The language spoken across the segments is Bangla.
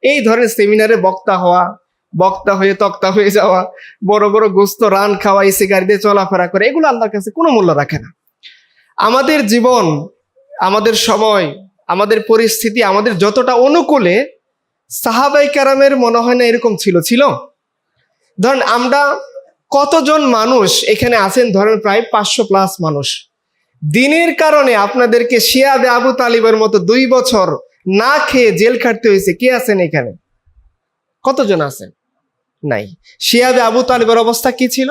এই ধরনের সেমিনারে বক্তা হওয়া, বক্তা হয়ে তক্তা হয়ে যাওয়া, বড় বড় গোস্ত রান খাওয়া, এসে গাড়ি দিয়ে চলাফেরা করে, এগুলো আল্লাহর কাছে কোনো মূল্য রাখে না। আমাদের জীবন, আমাদের সময়, আমাদের পরিস্থিতি আমাদের যতটা অনুকূলে, সাহাবাই কেরামের মনে হয় না এরকম ছিল। ধরেন আমরা কতজন মানুষ এখানে আছেন, ধরেন প্রায় 500+ মানুষ। দিনের কারণে আপনাদেরকে শিয়াবে আবু তালিবের মতো 2 বছর না খেয়ে জেল খাটতে হয়েছে। কে আছেন এখানে? কতজন আছেন? নাই। শিয়াবে আবু তালিবের অবস্থা কি ছিল?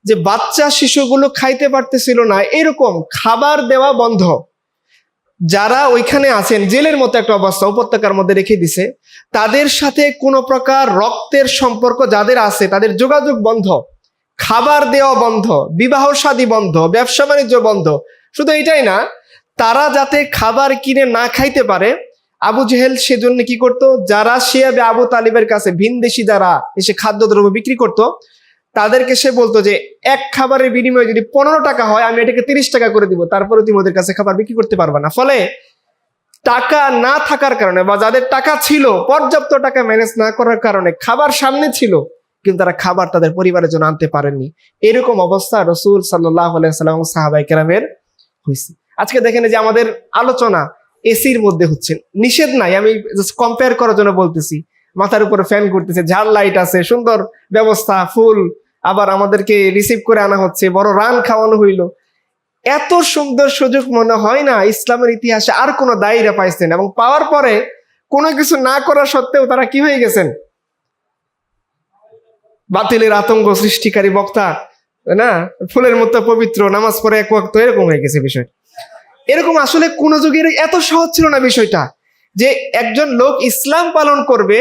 যে বাচ্চা শিশুগুলো খাইতে পারতেছিল না, এরকম খাবার দেওয়া বন্ধ। যারা ওইখানে আছেন, জেলের মতো একটা অবস্থা, উপত্যকার মধ্যে রেখে দিছে। তাদের সাথে কোনো প্রকার রক্তের সম্পর্ক যাদের আছে তাদের যোগাযোগ বন্ধ, খাবার দেওয়া বন্ধ, বিবাহ শাদী বন্ধ, ব্যবসা বাণিজ্য বন্ধ। শুধু এটাই না, তারা যাতে খাবার কিনে না খাইতে পারে, আবু জেহেল সেজন্য কি করতো, যারা শিয়াবে আবু তালিবের কাছে ভিনদেশি যারা এসে খাদ্যদ্রব্য বিক্রি করত, তাদেরকে সে বলতো যে এক খাবারের বিনিময়ে যদি 15 টাকা হয়, আমি এটাকে 30 টাকা করে দিব, তারপরে তুমি ওদের কাছে খাবার বিক্রি করতে পারবে না। ফলে টাকা না থাকার কারণে, বা যাদের টাকা ছিল পর্যাপ্ত টাকা ম্যানেজ না করার কারণে, খাবার সামনে ছিল কিন্তু তারা খাবার তাদের পরিবারের জন্য আনতে পারেননি। এরকম অবস্থা রাসূল সাল্লাল্লাহু আলাইহি ওয়াসাল্লাম এবং সাহাবায়ে কেরামের হয়েছে। আজকে দেখেন যে আমাদের আলোচনা এসির মধ্যে হচ্ছে, নিষেধ নাই, আমি জাস্ট কম্পেয়ার করার জন্য বলতেছি। মাথার উপরে ফ্যান করতেছে, ঝাল লাইট আছে, সুন্দর ব্যবস্থা, ফুল, আবার আমাদেরকে রিসিভ করে আনা হচ্ছে, বড় রান খাওয়ানো হইলো। এত সুন্দর সুযোগ মনে হয় না ইসলামের ইতিহাসে আর কোনো দায়ীরা পাইছেন। এবং পাওয়ার পরে কোনো কিছু না করা সত্ত্বেও তারা কি হয়ে গেছেন? বাতিলের আতঙ্ক সৃষ্টিকারী বক্তা, না, ফুলের মতো পবিত্র, নামাজ পড়ে এক ওয়াক্ত, এরকম হয়ে গেছে বিষয়। এরকম আসলে কোন যুগের এত সহজ ছিল না বিষয়টা, যে একজন লোক ইসলাম পালন করবে,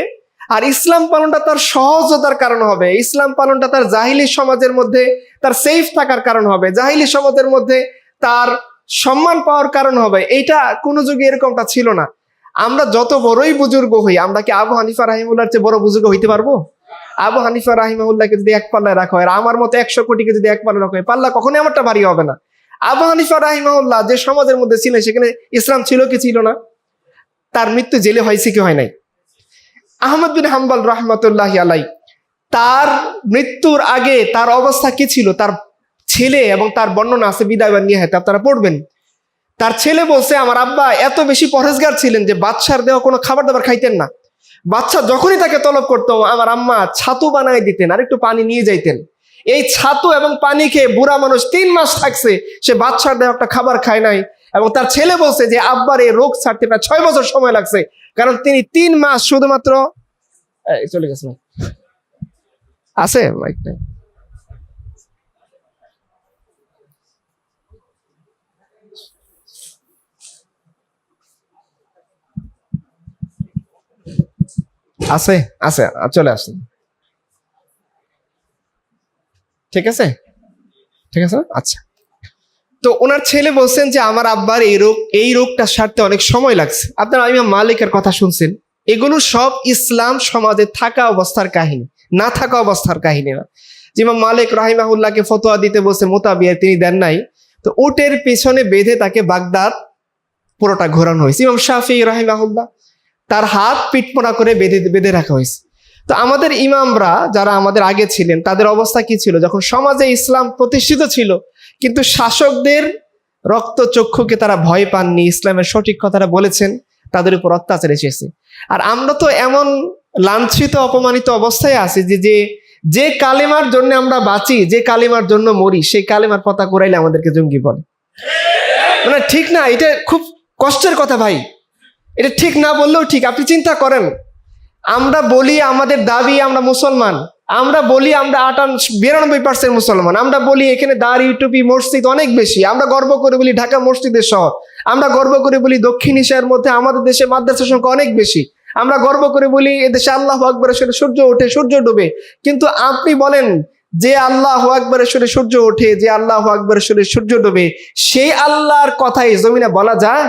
আর ইসলাম পালনটা তার সহজতার কারণ হবে, ইসলাম পালনটা তার জাহিলি সমাজের মধ্যে তার সেফ থাকার কারণ হবে, জাহিলি সমাজের মধ্যে তার সম্মান পাওয়ার কারণ হবে। এইটা কোন যুগে এরকমটা ছিল না। আমরা যত বড়ই বুজুর্গ হই, আমরা কি আবু হানিফা রাহিমাহুল্লাহর চেয়ে বড় বুজুর্গ হইতে পারবো? আবু হানিফা রাহিমাহুল্লাহকে যদি এক পাল্লায় রাখা হয়, আর আমার মতো 100 কোটিকে যদি এক পাল্লায় রাখা হয়, পাল্লা কখনোই আমারটা ভারী হবে না। আবু হানিফা রাহিমাহুল্লাহ যে সমাজের মধ্যে ছিলেন, সেখানে ইসলাম ছিল কি ছিল না? তার মৃত্যু জেলে হয়েছে কি হয় নাই? আহমদ বিন হাম্বল রাহমাতুল্লাহি আলাইহি, তার মৃত্যুর আগে তার অবস্থা কি ছিল? তার ছেলে, এবং তার বর্ণনা আছে বিদায় বা নিহায়াত, আপনারা পড়বেন। তার ছেলে বলছে, আমার আব্বা এত বেশি পরহেজগার ছিলেন যে বাদশার দেওয়া কোনো খাবার দাবার খাইতেন না। বাচ্চা যখনই তাকে তলব করতো, আমার আম্মা ছাতু বানায় দিতেন আর একটু পানি নিয়ে যাইতেন। এই ছাতু এবং পানি খেয়ে বুড়া মানুষ 3 মাস থাকছে, সে বাদশার দেওয়া একটা খাবার খায় নাই। এবং তার ছেলে বলছে যে আব্বার এই রোগ ছাড়তে প্রায় 6 বছর সময় লাগছে, কারণ তিনি 3 মাস শুধুমাত্র চলে গেছে। আছে মাইকটা? আছে আছে, চলে আসুন। ঠিক আছে, ঠিক আছে, আচ্ছা। তো ওনার ছেলে বলছেন যে আমার আব্বার এই রোগটা সারতে অনেক সময় লাগছে। আপনারা ইমাম মালিকের কথা শুনছেন, এগুলো সব ইসলাম সমাজে থাকা অবস্থার কাহিনী, না থাকা অবস্থার কাহিনী না। যে ইমাম মালিক রাহিমাহুল্লাহকে ফতোয়া দিতে বলছে মোতাবিয়া, তিনি দেন নাই, তো উটের পেছনে বেঁধে তাকে বাগদাদ পুরোটা ঘোরানো হয়েছে। ইমাম শাফি রাহিমাহুল্লাহ, তার হাত পিঠপোড়া করে বেঁধে রাখা হয়েছে। তো আমাদের ইমামরা যারা আমাদের আগে ছিলেন, তাদের অবস্থা কি ছিল? যখন সমাজে ইসলাম প্রতিষ্ঠিত ছিল, কিন্তু শাসকদের রক্তচক্ষুকে তারা ভয় পাননি, ইসলামের সঠিক কথাটা বলেছেন, তাদের উপর অত্যাচার এসেছে। আর আমরা তো এমন লাঞ্ছিত অপমানিত অবস্থায় আছি যে কালেমার জন্য আমরা বাঁচি, যে কালেমার জন্য মরি, সেই কালেমার পতাকা উড়াইলে আমাদেরকে জঙ্গি বলে। মানে ঠিক না? এটা খুব কষ্টের কথা ভাই, এটা ঠিক না বললেও ঠিক। আপনি চিন্তা করেন, আমরা বলি আমাদের দাবি আমরা মুসলমান, আমরা বলি আমরা 92% মুসলমান, আমরা বলি এখানে দাড়ি টুপি মসজিদ অনেক বেশি, আমরা গর্ব করে বলি ঢাকা মসজিদের শহর, আমরা গর্ব করে বলি দক্ষিণ এশিয়ার মধ্যে আমাদের দেশে মাদ্রাসার সংখ্যা অনেক বেশি, আমরা গর্ব করে বলি এদেশে আল্লাহু আকবরের সুরে সূর্য ওঠে সূর্য ডোবে। কিন্তু আপনি বলেন, যে আল্লাহু আকবরের সুরে সূর্য ওঠে, যে আল্লাহু আকবরের সুরে সূর্য ডোবে, সেই আল্লাহর কথাই জমিনে বলা যায়?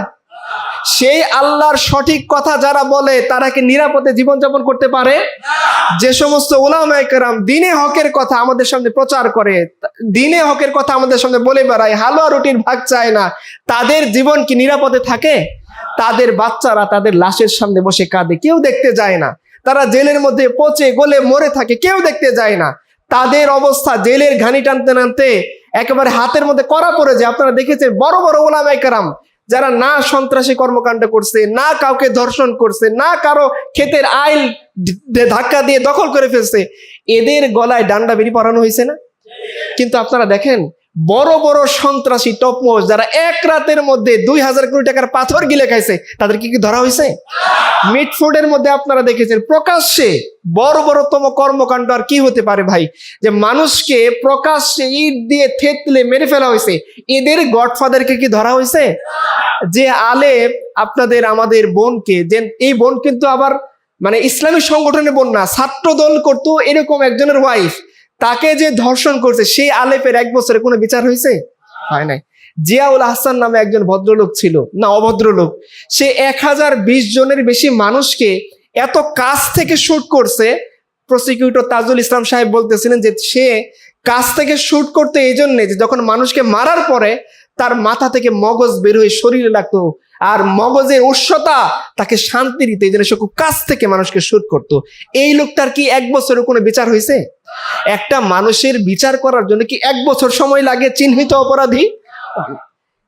সেই আল্লাহর সঠিক কথা যারা বলে, তারা কি নিরাপদে জীবনযাপন করতে পারে? যে সমস্ত উলামায়ে কেরাম দ্বীনে হকের কথা আমাদের সামনে প্রচার করে, দ্বীনে হকের কথা আমাদের সামনে বলে বেড়ায়, হালুয়া রুটির ভাগ চায় না, তাদের জীবন কি নিরাপদে থাকে? তাদের বাচ্চারা তাদের লাশের সামনে বসে কাঁদে, কেউ দেখতে যায় না। তারা জেলের মধ্যে পচে গলে মরে থাকে, কেউ দেখতে যায় না। তাদের অবস্থা জেলের ঘানি টানতে টানতে একেবারে হাতের মধ্যে কড়া পড়ে যায়। আপনারা দেখেছেন বড় বড় ওলামায়ে কেরাম যারা না সন্ত্রাসী কর্মকাণ্ড করছে, না কাউকে ধর্ষণ করছে, না কারো ক্ষেতের আইল ধাক্কা দিয়ে দখল করে ফেলছে, এদের গলায় ডান্ডা বেরি পরানো হয়েছে না? কিন্তু আপনারা দেখেন বড় বড় সন্ত্রাসী টপমোস যারা এক রাতের মধ্যে 2000 কোটি টাকার পাথর গিলে খাইছে, তাদেরকে কি ধরা হয়েছে? মিটফোর্ডের মধ্যে আপনারা দেখেছেন প্রকাশ্যে বড় বড়তম কর্মকাণ্ড আর কি হতে পারে ভাই, যে মানুষকে প্রকাশ্যে ইট দিয়ে থেতলে মেরে ফেলা হয়েছে। এদের গডফাদারকে কি ধরা হয়েছে? যে আলেম আপনাদের আমাদের বোনকে, যে এই বোন কিন্তু আবার মানে ইসলামী সংগঠনের বোন না, ছাত্র দল করতো এরকম একজনের ওয়াইফ, তাকে যে ধর্ষণ করছে সেই আলেপের 1 বছরে কোনো বিচার হয়েছে? হয় নাই। জিয়াউল আহসান নামে একজন ভদ্রলোক ছিল, না অভদ্রলোক, সে 1020 জনের বেশি মানুষকে এত কাছ থেকে শুট করছে। প্রসিকিউটর তাজুল ইসলাম সাহেব বলতেছিলেন যে সে কাছ থেকে শুট করতে এই জন্যে যে যখন মানুষকে মারার পরে তার মাথা থেকে মগজ বের হয়ে শরীরে লাগতো, আর মগজের উৎসতা তাকে শান্তি দিতে, এই জন্য সে খুব কাছ থেকে মানুষকে শুট করতো। এই লোকটার কি 1 বছরের কোনো বিচার হয়েছে? একটা মানুষের বিচার করার জন্য কি 1 বছর সময় লাগে চিহ্নিত অপরাধী?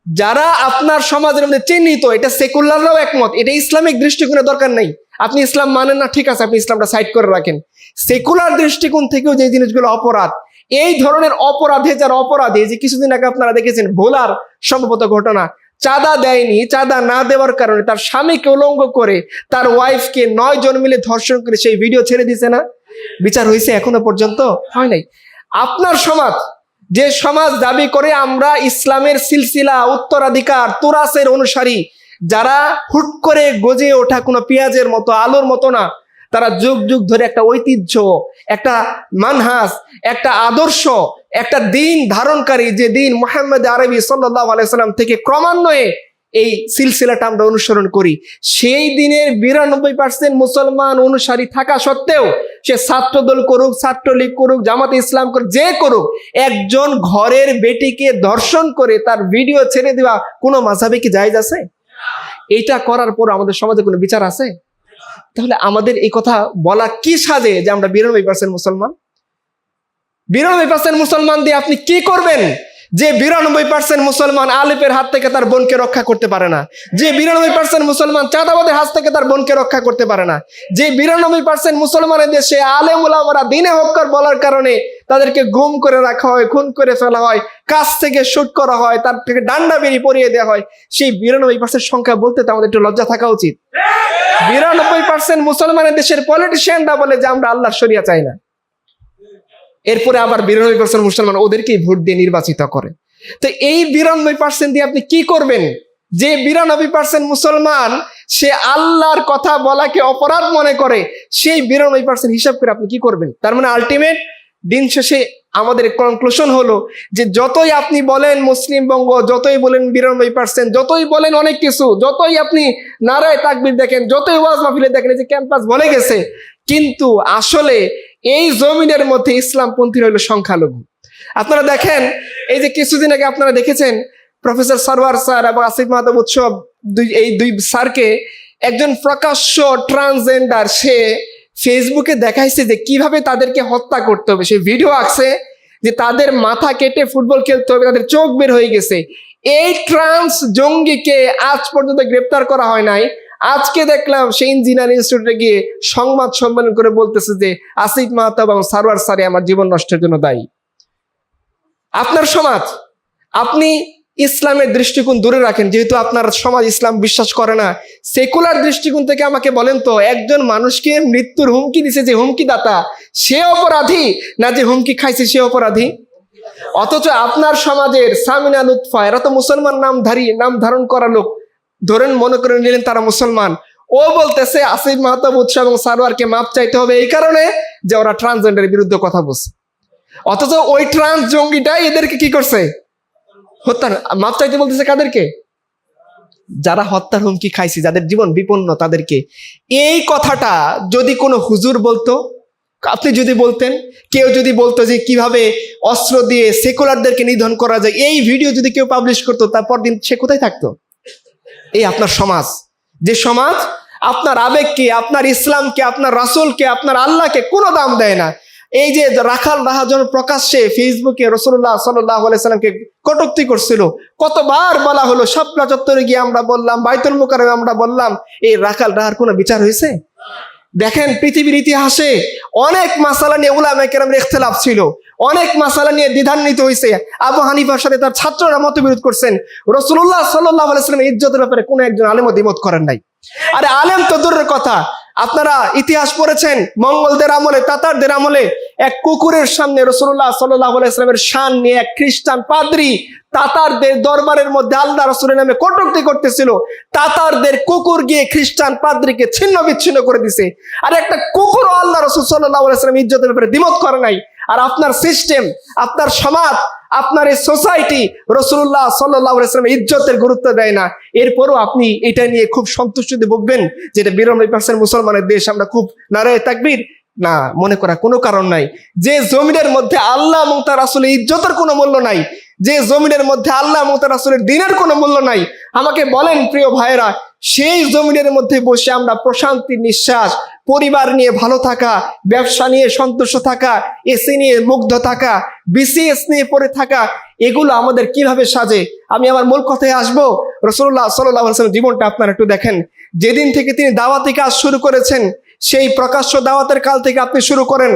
যারা আপনার সমাজের মধ্যে চিহ্নিত, এটা সেকুলাররাও একমত, এটা ইসলামিক দৃষ্টিকোণে দরকার নেই। আপনি ইসলাম মানেন না, ঠিক আছে, আপনি ইসলামটা সাইড করে রাখেন। সেকুলার দৃষ্টিকোণ থেকেও যে জিনিসগুলো অপরাধ, এই ধরনের অপরাধে যারা অপরাধী, যে কিছুদিন আগে আপনারা দেখেছেন ভোলার সম্ভবত ঘটনা, চাঁদা দেয়নি, চাঁদা না দেওয়ার কারণে তার স্বামীকে উলঙ্গ করে তার ওয়াইফকে 9 জন মিলে ধর্ষণ করে সেই ভিডিও ছেড়ে দিছে না? বিচার হয়েছে? এখনো পর্যন্ত হয় নাই। আপনার সমাজ, যে সমাজ দাবি করে আমরা ইসলামের সিলসিলা উত্তরাধিকার তুরাসের অনুসারী, যারা হুট করে গজে ওঠা কোনো পেঁয়াজের মতো আলোর মতো না, তারা যুগ যুগ ধরে একটা ঐতিহ্য, একটা মানহাজ, একটা আদর্শ, একটা দিন ধারণকারী, যে দিন মুহাম্মদ আরবি সাল্লাল্লাহু আলাইহি সাল্লাম থেকে ক্রমান্বয়ে এই সিলসিলাটা আমরা অনুসরণ করি, সেই দিনের 92% মুসলমান অনুসারী থাকা সত্ত্বেও সে ছাত্রদল করুক, ছাত্রলীগ করুক, জামাতে ইসলাম করুক, যে করুক, একজন ঘরের বেটিকে ধর্ষণ করে তার ভিডিও ছেড়ে দেওয়া কোনো মাযহাবে কি জায়েজ আছে? এইটা করার পর আমাদের সমাজে কোনো বিচার আছে? তাহলে আমাদের এই কথা বলা কি সাজে যে আমরা 92% মুসলমান? 92% মুসলমান দিয়ে আপনি কি করবেন? যে 92% মুসলমান আলিফের হাত থেকে তার বোনকে রক্ষা করতে পারে না, যে 92% মুসলমান চাঁদাবাদের হাত থেকে তার বোনকে রক্ষা করতে পারে না, যে 92% মুসলমানের দেশে আলেম উলামারা দিনে হক্কার বলার কারণে তাদেরকে গুম করে রাখা হয়, খুন করে ফেলা হয়, কাছ থেকে শুট করা হয়, তার থেকে ডান্ডা বেরি পরিয়ে দেওয়া হয়, সেই 92% সংখ্যা বলতে তো আমাদের একটু লজ্জা থাকা উচিত। 92% মুসলমানের দেশের পলিটিশিয়ানরা বলে যে আমরা আল্লাহর শরিয়া চাই না, এরপরে আবার 92% মুসলমান ওদেরকেই ভোট দিয়ে নির্বাচিত করে। তো এই 92% দিয়ে আপনি কি করবেন? যে 92% মুসলমান সে আল্লাহর কথা বলাকে অপরাধ মনে করে, সেই 92% হিসাব করে আপনি কি করবেন? তার মানে আলটিমেট দিন শেষে আমাদের কনক্লুশন হলো যে যতই আপনি বলেন মুসলিম বঙ্গ, যতই বলেন 92%, যতই বলেন অনেক কিছু, যতই আপনি নারায়ে তাকবীর দেখেন, যতই ওয়াজ মাহফিলে দেখেন, যে ক্যাম্পাস বলে গেছে, কিন্তু আসলে এই জমিনের মধ্যে ইসলামপন্থী হইল সংখ্যালঘু। আপনারা দেখেন এই যে কিছুদিন আগে আপনারা দেখেছেন প্রফেসর সরওয়ার স্যার এবং আসিফ মাহতাব উৎসব, এই দুই স্যারকে একজন প্রকাশ্য ট্রান্সজেন্ডার সে ফেসবুকে দেখাইছে যে কিভাবে তাদেরকে হত্যা করতে হবে। সে ভিডিও আঁকছে যে তাদের মাথা কেটে ফুটবল খেলতে হবে, তাদের চোখ বের হয়ে গেছে। এই ট্রান্স জঙ্গিকে আজ পর্যন্ত গ্রেপ্তার করা হয় নাই। আজকে দেখলাম সেই ইঞ্জিনিয়ারিং ইনস্টিটিউটে গিয়ে সংবাদ সম্মেলন করে বলতেছে যে আসিফ মাহতাব এবং সারওয়ার স্যারে আমার জীবন নষ্টের জন্য দায়ী। আপনার সমাজ, আপনি ইসলামের দৃষ্টিকোণ দূরে রাখেন, যেহেতু আপনার সমাজ ইসলাম বিশ্বাস করে না। সেকুলার দৃষ্টিকোণ থেকে আমাকে বলেন তো, একজন মানুষকে মৃত্যুর হুমকি দিছে যে হুমকিদাতা, সে অপরাধী না যে হুমকি খাইছে সে অপরাধী? অথচ আপনার সমাজের সামিনা লুৎফা, এরা তো মুসলমান নাম ধারণ করা লোক, ধরেন মনে করে নিলেন তারা মুসলমান, ও বলতেছে আসিফ মাহতাব উৎসব এবং সারোয়ারকে মাপ চাইতে হবে এই কারণে যে ওরা ট্রান্সজেন্ডারের বিরুদ্ধে কথা বলছে। অথচ ওই ট্রান্স জঙ্গিটাই এদেরকে কি করছে? হত্যা। মাপ চাইতে বলতেছে কাদেরকে? যারা হত্যার হুমকি খাইছে, যাদের জীবন বিপন্ন তাদেরকে। এই কথাটা যদি কোনো হুজুর বলতো, আপনি যদি বলতেন, কেউ যদি বলতো যে কিভাবে অস্ত্র দিয়ে সেকুলারদেরকে নিধন করা যায়, এই ভিডিও যদি কেউ পাবলিশ করতো, তারপর দিন সে কোথায় থাকতো? এই আপনার সমাজ, যে সমাজ আপনার আবেগকে, আপনার ইসলামকে, আপনার রাসূলকে, আপনার আল্লাহকে কোনো দাম দেয় না। এই যে রাখাল রাহাজন প্রকাশ্যে ফেসবুকে রাসূলুল্লাহ সাল্লাল্লাহু আলাইহি সাল্লামকে কটূক্তি করছিল, কতবার বলা হলো, শাপলা চত্বরে গিয়ে আমরা বললাম, বাইতুল মুকাররমে আমরা বললাম, এই রাখাল রাহার কোনো বিচার হয়েছে? দেখেন পৃথিবীর ইতিহাসে অনেক মাসালা নিয়ে উলামায়ে কেরামের ইখতিলাফ ছিল, অনেক মাসালা নিয়ে দ্বিধান্বিত হয়েছে। আবু হানিফার সাথে তার ছাত্ররা মতবিরোধ করছেন। রাসূলুল্লাহ সাল্লাল্লাহু আলাইহি সাল্লামের ইজ্জতের ব্যাপারে কোনো একজন আলেমও দ্বিমত করেন নাই। আরে আলেম তো দূরের কথা, আপনারা ইতিহাস পড়েছেন, মঙ্গলদের আমলে, তাতারদের আমলে এক কুকুরের সামনে রাসূলুল্লাহ সাল্লাল্লাহু আলাইহি সাল্লামের শান নিয়ে এক খ্রিস্টান পাদ্রী তাতারদের দরবারের মধ্যে আল্লাহ রাসূলের নামে কটূক্তি করতেছিল। তাতারদের কুকুর গিয়ে খ্রিস্টান পাদ্রীকে ছিন্ন বিচ্ছিন্ন করে দিছে। আর একটা কুকুরও আল্লাহ রাসূল সাল্লাল্লাহু আলাইহি সাল্লামের ইজ্জতের ব্যাপারে দ্বিমত করে নাই। আর আপনার সিস্টেম, আপনার সমাজ, আপনার এই সোসাইটি রাসূলুল্লাহ সাল্লাল্লাহু আলাইহি সাল্লামের ইজ্জতের গুরুত্ব দেয় না। এরপরও আপনি এটা নিয়ে খুব সন্তুষ্টিতে ভুগবেন যে এটা 92% মুসলমানের দেশ, আমরা খুব নারায়ে তাকবীর, না, মনে করা কোনো কারণ নাই। যে জমিনের মধ্যে আল্লাহ এবং তার রাসূলের ইজ্জতের কোনো মূল্য নাই, যে জমিনের মধ্যে আল্লাহ এবং তার রাসূলের দ্বীনের কোনো মূল্য নাই, আমাকে বলেন প্রিয় ভাইরা, সেই জমিনের মধ্যে বসে আমরা প্রশান্তির নিঃশ্বাস, পরিবার নিয়ে ভালো থাকা, ব্যবসা নিয়ে সন্তুষ্ট থাকা, এসি নিয়ে মুগ্ধ থাকা, বিসিএস নিয়ে পড়ে থাকা, এগুলো আমাদের কিভাবে সাজে? আমি আমার মূল কথায় আসবো। রাসূলুল্লাহ সাল্লাল্লাহু আলাইহি ওয়াসাল্লাম জীবনটা আপনারা একটু দেখেন। যেদিন থেকে তিনি দাওয়াতি কাজ শুরু করেছেন, সেই প্রকাশ্য দাওয়াতের কাল থেকে আপনি শুরু করেন,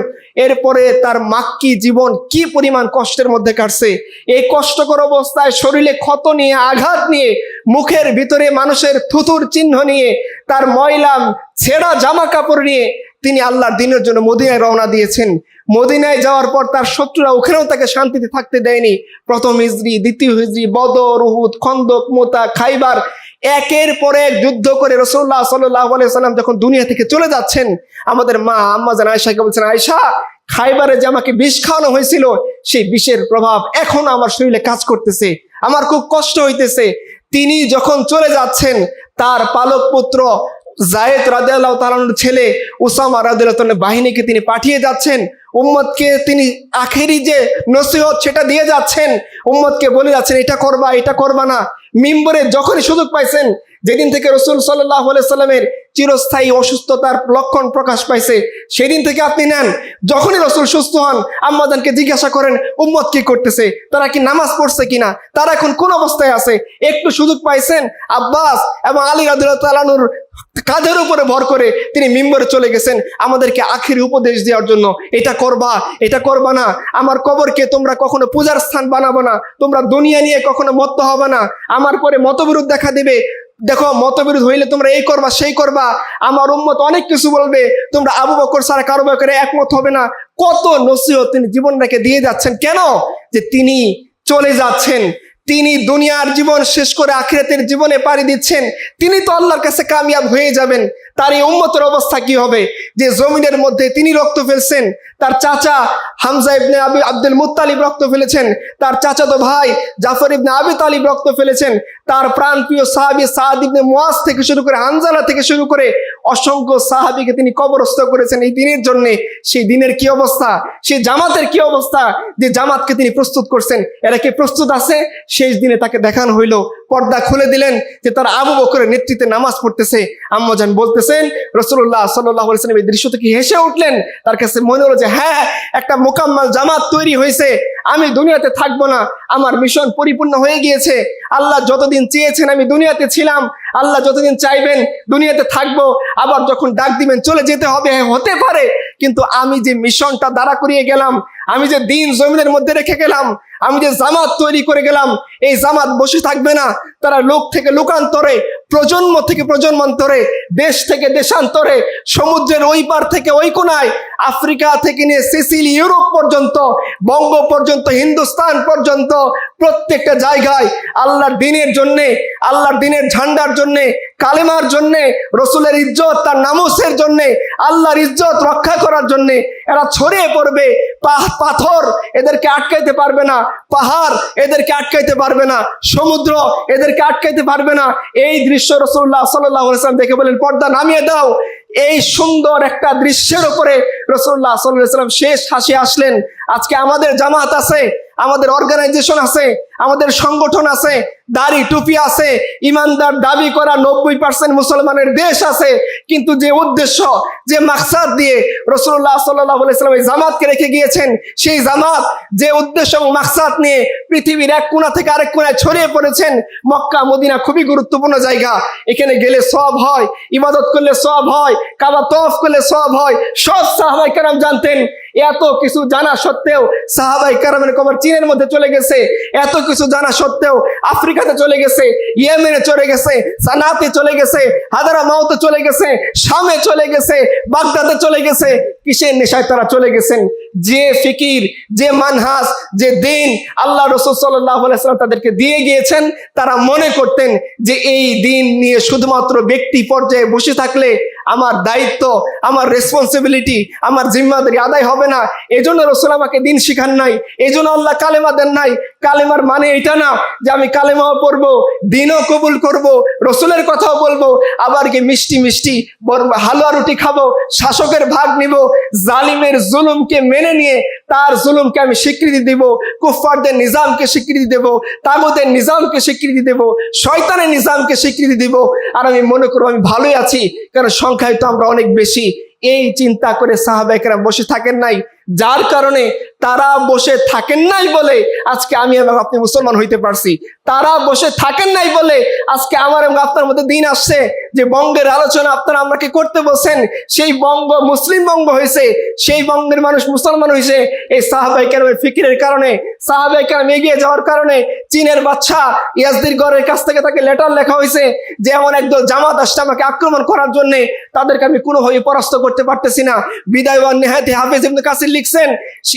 এরপরে তার মাক্কি জীবন কি পরিমাণ কষ্টের মধ্যে কাটছে। এই কষ্টকর অবস্থায় শরীরে ক্ষত নিয়ে, আঘাত নিয়ে, মুখের ভিতরে মানুষের থুথুর চিহ্ন নিয়ে, তার ময়লা ছেঁড়া জামা কাপড় নিয়ে তিনি আল্লাহর দ্বীনের জন্য মদিনায় রওনা দিয়েছেন। মদিনায় যাওয়ার পর তার শত্রুরা ওখানেও তাকে শান্তিতে থাকতে দেয়নি। প্রথম হিজরি, দ্বিতীয় হিজরি, বদর, উহুদ, খন্দক, মুতা, খাইবার, একের পর এক যুদ্ধ করে রাসূলুল্লাহ সাল্লাল্লাহু আলাইহি সাল্লাম যখন দুনিয়া থেকে চলে যাচ্ছেন, আমাদের মা আম্মাজান আয়েশাকে বলছেন, আয়েশা, খাইবারে যে আমাকে বিষ খাওয়ানো হয়েছিল, সেই বিষের প্রভাব এখন আমার শরীরে কাজ করতেছে, আমার খুব কষ্ট হইতেছে। তিনি যখন চলে যাচ্ছেন, তার পালক পুত্র যায়েদ রাদিয়াল্লাহু তাআলার ছেলে উসামা রাদিয়াল্লাহু তাআলার বাহিনীকে তিনি পাঠিয়ে যাচ্ছেন। উম্মতকে তিনি আখেরি যে নসিহত সেটা দিয়ে যাচ্ছেন, উম্মতকে বলে যাচ্ছেন, এটা করবা, এটা করবা না। মিম্বরে যখনই সুযোগ পাইছেন, যেদিন থেকে রাসূল সাল্লাল্লাহু আলাইহি সাল্লামের চিরস্থায়ী অসুস্থতার লক্ষণ প্রকাশ পাইছে, সেদিন থেকে আপনি নেন। যখনই রাসূল সুস্থ হন, আম্মাজানকে জিজ্ঞাসা করেন উম্মত কি করতেছে, তারা কি নামাজ পড়ছে কিনা, তারা এখন কোন অবস্থায় আছে। একটু সুযোগ পাইছেন, আব্বাস এবং আলী রাদিয়াল্লাহু তাআলা আনহুর কাঁধের উপরে ভর করে তিনি মিম্বরে চলে গেছেন আমাদেরকে আখেরি উপদেশ দেওয়ার জন্য, এটা করবা, এটা করবা না, আমার কবরকে তোমরা কখনো পূজার স্থান বানাবো না, তোমরা দুনিয়া নিয়ে কখনো মত্ত হবে না, আমার পরে মতবিরোধ দেখা দিবে, দেখো মতবিরোধ হইলে তোমরা এই করবা, সেই করবা, আমার উম্মত অনেক কিছু বলবে, তোমরা আবু বকর ছাড়া কারো ব্যাপারে একমত হবে না। কত নসিহত তিনি জীবন রেখে দিয়ে যাচ্ছেন। কেন? যে তিনি চলে যাচ্ছেন, তিনি দুনিয়ার জীবন শেষ করে আখিরাতের জীবনে পাড়ি দিচ্ছেন, তিনি তো আল্লাহর কাছে কামিয়াব হয়ে যাবেন। তার এই উম্মতের অবস্থা কি হবে? যে জমিনের মধ্যে তিনি রক্ত ফেলছেন, তার চাচা হামজা ইবনে আব্দুল মুত্তালিব রক্ত ফেলেছেন, তার চাচাতো ভাই জাফর ইবনে আবি তালিব রক্ত ফেলেছেন, তার প্রাণপ্রিয় সাহাবী সাদ ইবনে মুয়াজ থেকে শুরু করে, হানজালা থেকে শুরু করে অসংখ্য সাহাবীকে তিনি কবরস্থ করেছেন এই দিনের জন্য। সেই দিনের কি অবস্থা, সেই জামাতের কি অবস্থা, যে জামাতকে তিনি প্রস্তুত করছেন, এরা কি প্রস্তুত আছে? শেষ দিনে তাকে দেখানো হইল, পর্দা খুলে দিলেন যে তারা আবু বকরের নেতৃত্বে নামাজ পড়তেছে। আম্মাজান বলতেছেন রাসূলুল্লাহ সাল্লাল্লাহু আলাইহি ওয়াসাল্লাম এই দৃশ্য থেকে হেসে উঠলেন। তার কাছে মনে হলো যে হ্যাঁ, একটা মোকাম্মাল জামাত তৈরি হয়েছে, আমি দুনিয়াতে থাকবো না, আমার মিশন পরিপূর্ণ হয়ে গিয়েছে। আল্লাহ যতদিন চেয়েছেন আমি দুনিয়াতে ছিলাম, আল্লাহ যতদিন চাইবেন দুনিয়াতে থাকবো, আবার যখন ডাক দিবেন চলে যেতে হবে, হতে পারে, কিন্তু আমি যে মিশনটা দাঁড়া করিয়ে গেলাম, আমি যে দিন জমিনের মধ্যে রেখে গেলাম, আমি যে জামাত তৈরি করে গেলাম, এই জামাত বসে থাকবে না। তারা লোক থেকে লোকান্তরে, প্রজন্ম থেকে প্রজন্মান্তরে, দেশ থেকে দেশান্তরে, সমুদ্রের ওই পার থেকে ওই কোনায়, আফ্রিকা থেকে নিয়ে সিসিলি, ইউরোপ পর্যন্ত, বঙ্গ পর্যন্ত, হিন্দুস্তান পর্যন্ত, প্রত্যেকটা জায়গায় আল্লাহর দ্বীনের জন্যে, আল্লাহর দ্বীনের ঝান্ডার জন্যে, কালেমার জন্যে, রসুলের ইজ্জত, তার নামুসের জন্যে, আল্লাহর ইজ্জত রক্ষা করার জন্যে এরা ছড়িয়ে পড়বে। পাথর এদেরকে আটকাইতে পারবে না, পাহাড় এদেরকে আটকাইতে পারবে না, সমুদ্র এদেরকে আটকাইতে পারবে না। এই দৃশ্য রাসূলুল্লাহ সাল্লাল্লাহু আলাইহি ওয়াসাল্লাম দেখে বলেন, পর্দা নামিয়ে দাও। এই সুন্দর একটা দৃশ্যের উপরে রাসূলুল্লাহ সাল্লাল্লাহু আলাইহি ওয়াসাল্লাম শেষ হাসি আসলেন। আজকে আমাদের জামাত আছে, আমাদের অর্গানাইজেশন আছে, আমাদের সংগঠন আছে, দাড়ি টুপি আছে, ইমানদার দাবি করা 90% মুসলমানের দেশ আছে, কিন্তু যে উদ্দেশ্য, যে মাকসাদ দিয়ে রাসূলুল্লাহ সাল্লাল্লাহু আলাইহি ওয়াসাল্লাম এই জামাতকে রেখে গিয়েছেন, সেই জামাত যে উদ্দেশ্য এবং মাকসাদ নিয়ে পৃথিবীর এক কোণা থেকে আরেক কোণায় ছড়িয়ে পড়েছেন। মক্কা মদিনা খুবই গুরুত্বপূর্ণ জায়গা, এখানে গেলে সওয়াব হয়, ইবাদত করলে সওয়াব হয়, কাবা তওয়াফ করলে সওয়াব হয়, সব সাহাবায়ে কেরাম জানতেন। এত কিছু জানা সত্ত্বেও সাহাবায়ে কেরামের কবর চীনের মধ্যে চলে গেছে, এত কিছু জানা সত্ত্বেও আফ্রিকাতে চলে গেছে, ইয়েমেনে চলে গেছে, সানাতে চলে গেছে, হাদারামাউতে চলে গেছে, শামে চলে গেছে, বাগদাদে চলে গেছে। কিসের নেশায় তারা চলে গেছেন? যে ফিকির, যে মানহাজ, যে দিন আল্লাহ রাসূল সাল্লাল্লাহু আলাইহি ওয়াসাল্লাম তাদেরকে দিয়ে গিয়েছেন, তারা মনে করতেন যে এই দিন নিয়ে শুধুমাত্র ব্যক্তি পর্যায়ে বসে থাকলে আমার দায়িত্ব, আমার রেসপন্সিবিলিটি, আমার জিম্মাদারি আদায় হবে না। এজন্য রাসূল আমাকে দিন শিখান নাই, এজন্য আল্লাহ কালেমা দেন নাই। কালেমার মানে এটা না যে আমি কালেমাও পড়বো, দিনও কবুল করব, রসুলের কথাও বলবো, আবার কি মিষ্টি মিষ্টি হালুয়া রুটি খাবো, শাসকের ভাগ নিব, জালিমের জুলুমকে মেনে নিয়ে তার জুলুমকে আমি স্বীকৃতি দিব, কুফফারদের নিজামকে স্বীকৃতি দেব, তাগুতের নিজামকে স্বীকৃতি দেব, শয়তানের নিজামকে স্বীকৃতি দিব, আর আমি মনে করবো আমি ভালোই আছি, কারণ সংখ্যায় তো আমরা অনেক বেশি। এই চিন্তা করে সাহাবায়ে কেরাম বসে থাকেন নাই, যার কারণে তারা বসে থাকেন নাই বলে আজকে আমি এবং আপনি মুসলমান হইতে পারছি। তারা বসে থাকেন নাই বলে আজকে আমার এবং আপনার মধ্যে দিন আসছে। যে বঙ্গের আলোচনা আপনারা আমাকে করতে বলছেন, সেই বঙ্গ মুসলিম বঙ্গ হয়েছে, সেই বঙ্গের মানুষ মুসলমান হয়েছে এই সাহাবায়ে কেরামের ফিকিরের কারণে, সাহাবায়ে কেরাম এগিয়ে যাওয়ার কারণে। চীনের বাদশা ইয়াজদির গড়ের কাছ থেকে তাকে লেটার লেখা হয়েছে যে এমন একদল জামাত আসছে আমাকে আক্রমণ করার জন্য, তাদেরকে আমি কোনোভাবে পরাস্ত করতে পারতেছি না। বিদায় ওয়ান নিহায়াতে হাফেজ ইবনে কাসির লিখছেন,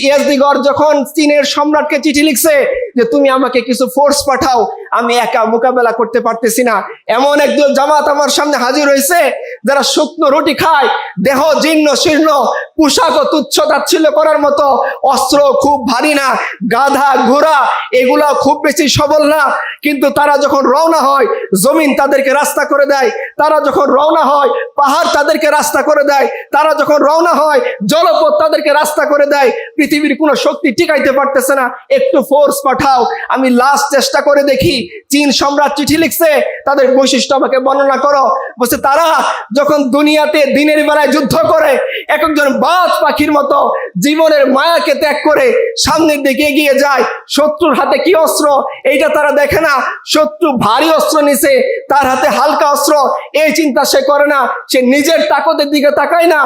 ইয়াজদিগর যখন চীনের সম্রাটকে চিঠি লিখছে যে তুমি আমাকে কিছু ফোর্স পাঠাও, আমি একা মোকাবেলা করতে পারতেছি না। এমন একদল জামাত আমার সামনে হাজির হয়েছে যারা শুকনো রুটি খায়, দেহ জীর্ণ শীর্ণ, পোশাক ও তুচ্ছ তাচ্ছিল্য করার মতো, অস্ত্র খুব ভারী না, গাধা ঘোড়া এগুলা খুব বেশি সবল না, কিন্তু তারা যখন রওনা হয় জমিন তাদেরকে রাস্তা করে দেয়, তারা যখন রওনা হয় পাহাড় তাদেরকে রাস্তা করে দেয়, তারা যখন রওনা হয় জলপথ তাদেরকে রাস্তা করে দেয়। পৃথিবীর কোনো শক্তি টিকাইতে পারতেছে না, একটু ফোর্স পাঠাও। আমি লাস্ট চেষ্টা করে দেখি। চীন সম্রাট চিঠি লিখছে, তাদের বৈশিষ্ট্য আমাকে বর্ণনা করো। বলছে তারা যখন দুনিয়াতে দিনের বেলায় যুদ্ধ করে এক একজন বাজ পাখির মতো জীবনের মায়াকে ত্যাগ করে সামনের দিকে এগিয়ে যায়। শত্রুর হাতে কি অস্ত্র এইটা তারা দেখে না, শত্রু ভারী অস্ত্র নিছে, তার হাতে হালকা অস্ত্র, এই চিন্তা সে করে না। সে নিজের তাকতের দিকে তাকায় না,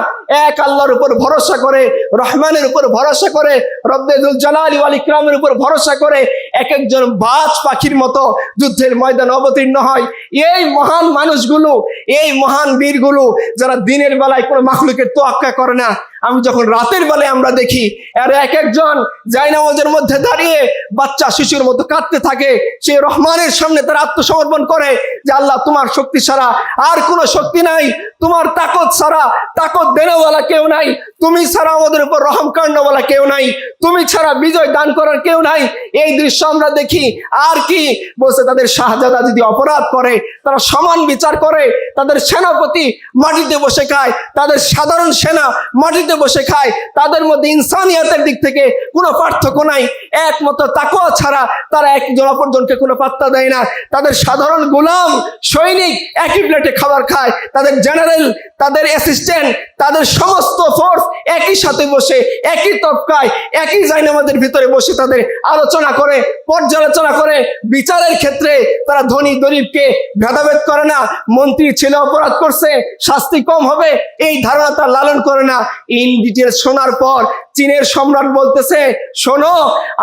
এক আল্লাহর উপর ভরসা করে, রহমানের উপর ভরসা করে, রব্বে যুল জালালি ওয়াল ইকরামের উপর ভরসা করে এক একজন বাজ পাখির মতো যুদ্ধের ময়দানে অবতীর্ণ হয়। এই মহান মানুষগুলো, এই মহান বীরগুলো যারা দিনের বেলায় কোনো মাখলুকের তোয়াক্কা করে না, আমি যখন রাতের বেলায় আমরা দেখি আর এক একজন জায়নামাজের মধ্যে দাঁড়িয়ে বাচ্চা শিশুর মতো কাঁদতে থাকে, সেই রহমানের সামনে তারা আত্মসমর্পণ করে যে আল্লাহ তোমার শক্তি ছাড়া আর কোনো শক্তি নাই, তোমার তাকত ছাড়া তাকত দেনেওয়ালা কেউ নাই, তুমি ছাড়া আমাদের উপর রহম কান্ডওয়ালা কেউ নাই, তুমি ছাড়া বিজয় দান করার কেউ নাই। এই দৃশ্য আমরা দেখি। আর কি বলছে, তাদের শাহজাদা যদি অপরাধ করে তারা সমান বিচার করে, তাদের সেনাপতি মাটিতে বসে খায়, তাদের সাধারণ সেনা মাটিতে বসে খায়, তাদের মধ্যে ইনসানিয়াতের দিক থেকে কোনো পার্থক্য নাই। একমাত্র তাকওয়া ছাড়া তারা একজন অপরজনকে কোনো পাত্তা দেয় না। তাদের সাধারণ গোলাম সৈনিক একই প্লেটে খাবার খায়, তাদের জেনারেল, তাদের অ্যাসিস্ট্যান্ট, তাদের সমস্ত ফোর্স একই সাথে বসে একই তবকায় একই জায়নামাজের ভিতরে বসে তাদের আলোচনা করে, পর্যালোচনা করে। বিচারের ক্ষেত্রে তারা ধনী গরিবকে ভেদাভেদ করে না, মন্ত্রী ছেলে অপরাধ করছে শাস্তি কম হবে এই ধারণা তারা লালন করে না। ইন ডিটেল শোনার পর চীনের সম্রাট বলতেছে, শোনো,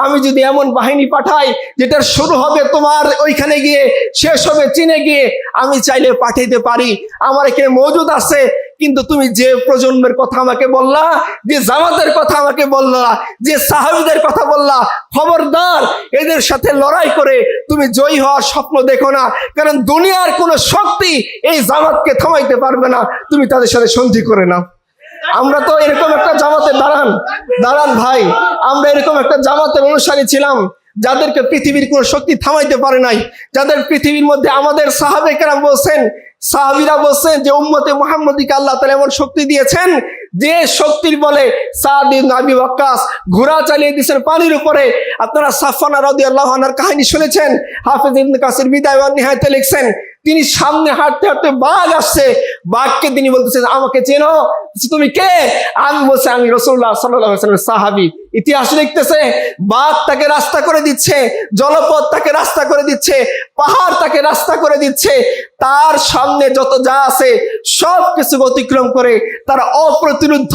আমি যদি এমন বাহিনী পাঠাই যেটা শুরু হবে তোমার ওইখানে গিয়ে শেষ হবে চীনে গিয়ে, আমি চাইলে পাঠাইতে পারি, আমার এখানে মজুদ আছে। কিন্তু তুমি যে প্রজন্মের কথা আমাকে বললা, যে জামাতের কথা আমাকে বললা, যে সাহাবীদের কথা বললা, খবরদার এদের সাথে লড়াই করে তুমি জয়ী হওয়ার স্বপ্ন দেখো না, কারণ দুনিয়ার কোনো শক্তি এই জামাতকে থামাইতে পারবে না, তুমি তাদের সাথে সন্ধি করে নাও। আমরা তো এরকম একটা জামাতের দাঁড়ান ভাই, আমরা এরকম একটা জামাতের অনুসারী ছিলাম যাদেরকে পৃথিবীর কোনো শক্তি থামাইতে পারে নাই, যাদের পৃথিবীর মধ্যে আমাদের সাহাবে কেরাম বলছেন, সাহাবীরা বলছেন যে উম্মতে মুহাম্মদীকে আল্লাহ তাআলা এমন শক্তি দিয়েছেন যে শক্তির বলে সাদ ইবনে আবি ওয়াক্কাস ঘোড়া চালিয়ে দিয়েছেন পানির উপরে। আপনারা সাফওয়ানা রাদিয়াল্লাহু আনহার কাহিনী শুনেছেন, হাফেজ ইবনে কাসির বিদায় ওয়ান নিহায়াতে লিখছেন, তিনি সামনে হাঁটতে হাঁটতে বাঘ আসছে, বাঘকে তিনি বলতেছেন আমাকে চেনো, তুমি কে? আমি বলছি আমি রাসূলুল্লাহ সাল্লাল্লাহু আলাইহি ওয়াসাল্লামের সাহাবী। ইতিহাস লিখতেছে বাঘ তাকে রাস্তা করে দিচ্ছে, জলপথ তাকে রাস্তা করে দিচ্ছে, পাহাড় তাকে রাস্তা করে দিচ্ছে, তার সামনে যত যা আছে সব কিছু অতিক্রম করে তারা অপ্রতিরোধ্য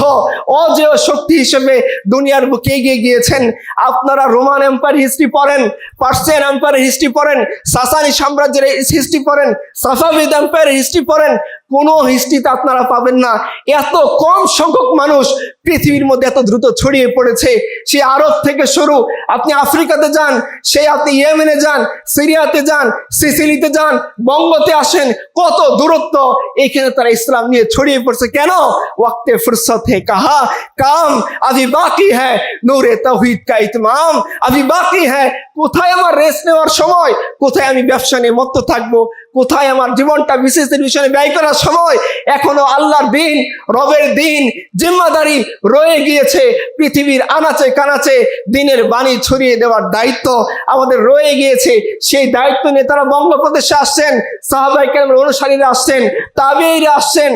অজেয় শক্তি হিসেবে দুনিয়ার বুকে এগিয়ে গিয়েছেন। আপনারা রোমান এম্পায়ার হিস্ট্রি পড়েন, পার্সিয়ান এম্পায়ার হিস্ট্রি পড়েন, সাসানি সাম্রাজ্যের হিস্ট্রি পড়েন, সাফাভিদ এম্পায়ার হিস্ট্রি পড়েন, কোনো হিস্ট্রিতে আপনারা পাবেন না এত কম সংখ্যক মানুষ পৃথিবীর মধ্যে এত দ্রুত ছড়িয়ে পড়েছে। সে আরব থেকে শুরু, আপনি আফ্রিকাতে যান, সেই আপনি ইয়েমেনে যান, সিরিয়াতে যান, সিসিলিতে যান, বঙ্গতে আসেন, কত দূরত্ব, এখানে তারা ইসলাম নিয়ে ছড়িয়ে পড়ছে। কেন? ওয়াক্তে ফুরসত হে কাহা কাম আভি বাকি হ্যায় নূরে তাওহীদ কা ইতমাম আভি বাকি হ্যায়। কোথায় আমার রেস্ট নেওয়ার সময়, কোথায় আমি ব্যবসা নিয়ে মত্ত থাকবো, কোথায় আমার জীবনটা বিশেষের বিষয়ে ব্যয় করার সময়? এখনো আল্লাহর দিন, রবের দিন, জিম্মাদারি রয়ে গিয়েছে। পৃথিবীর আনাচে কানাচে দিনের বাণী ছড়িয়ে দেওয়ার দায়িত্ব আমাদের রয়ে গিয়েছে। সেই দায়িত্ব নিয়ে তারা বঙ্গপ্রদেশে আসছেন, সাহাবায়ে কেরামের অনুসারীরা আসছেন, তাবেঈরা আসছেন,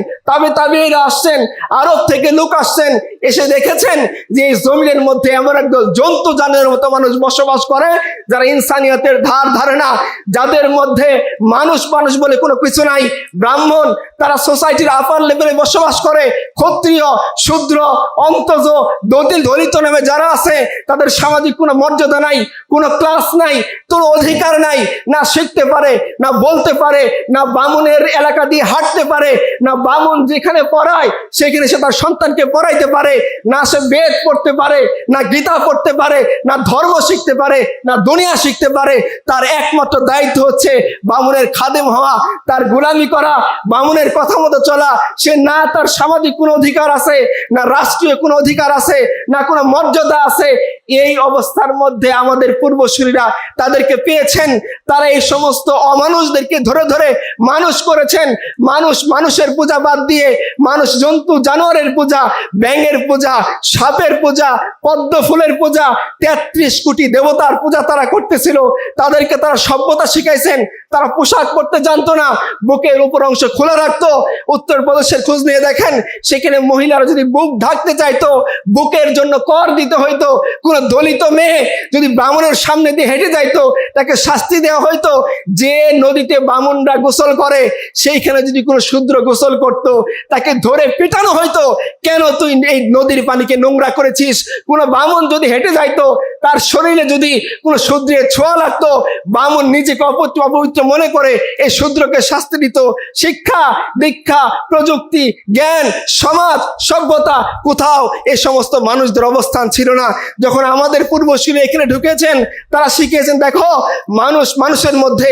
তাবেঈরা আসছেন, আরব থেকে লোক আসছেন, এসে দেখেছেন যে এই জমিনের মধ্যে এমন একদল জন্তু জানোয়ারের মতো মানুষ বসবাস করে যারা ইনসানিয়তের ধার ধারে না, যাদের মধ্যে মানুষ বলে কোনো কিছু নাই। ব্রাহ্মণ তারা সোসাইটির আপার লেভেলে বসবাস করে, ক্ষত্রিয়, শূদ্র, অন্তজ, দলিত নামে যারা আছে তাদের সামাজিক কোনো মর্যাদা নাই, কোনো ক্লাস নাই, কোনো অধিকার নাই, না শিখতে পারে, না বলতে পারে, না বামুনের এলাকা দিয়ে হাঁটতে পারে, না বামুন যেখানে পড়ায় সেখানে সে তার সন্তানকে পড়াইতে পারে, না সে বেদ পড়তে পারে, না গীতা পড়তে পারে, না ধর্ম শিখতে পারে, না দুনিয়া শিখতে পারে। তার একমাত্র দায়িত্ব হচ্ছে বামুনের খাদেম হওয়া, তার গোলামি করা, বামুনের কথা মতো চলা। সে না তার সামাজিক কোনো অধিকার আছে, না রাষ্ট্রীয় কোনো অধিকার আছে, না কোনো মর্যাদা আছে। এই অবস্থার মধ্যে আমাদের পূর্বসূরীরা তাদেরকে পেয়েছেন, তারা এই সমস্ত অমানুষদেরকে ধরে ধরে মানুষ করেছেন। মানুষের পূজা বাদ দিয়ে মানুষ জন্তু জানোয়ারের পূজা, ব্যাঙের পূজা, সাপের পূজা, পদ্ম ফুলের পূজা, 33 কোটি দেবতার পূজা তারা করতেছিল। তাদেরকে তারা সভ্যতা শিখাইছেন। তারা পোশাক পরতে জানতো না, বুকের উপর অংশ খোলা রাখতো। উত্তরপ্রদেশের খোঁজ নিয়ে দেখেন, সেখানে মহিলারা যদি বুক ঢাকতে চাইতো বুকের জন্য কর দিতে হইতো। কোন দলিত মেয়ে যদি ব্রাহ্মণের সামনে দিয়ে হেঁটে যাইতো তাকে শাস্তি দেওয়া হইতো। যে নদীতে ব্রাহ্মণরা গোসল করে সেইখানে যদি কোনো শূদ্র গোসল করত তাকে ধরে পিটানো হইতো, কেন তুই এই নদীর পানিকে নোংরা করেছিস। কোনো ব্রাহ্মণ যদি হেঁটে যাইতো তার শরীরে যদি কোনো শূদ্রের ছোঁয়া লাগতো, ব্রাহ্মণ নিজেকে অপবিত্র মনে করে এই শূদ্রকে শাস্তি দিত। শিক্ষা, দীক্ষা, প্রযুক্তি, জ্ঞান, সমাজ, সভ্যতা কোথাও এই সমস্ত মানুষদের অবস্থান ছিল না। যখন আমাদের পূর্বসূরি এখানে ঢুকেছেন তারা শিখিয়েছেন, দেখো মানুষের মধ্যে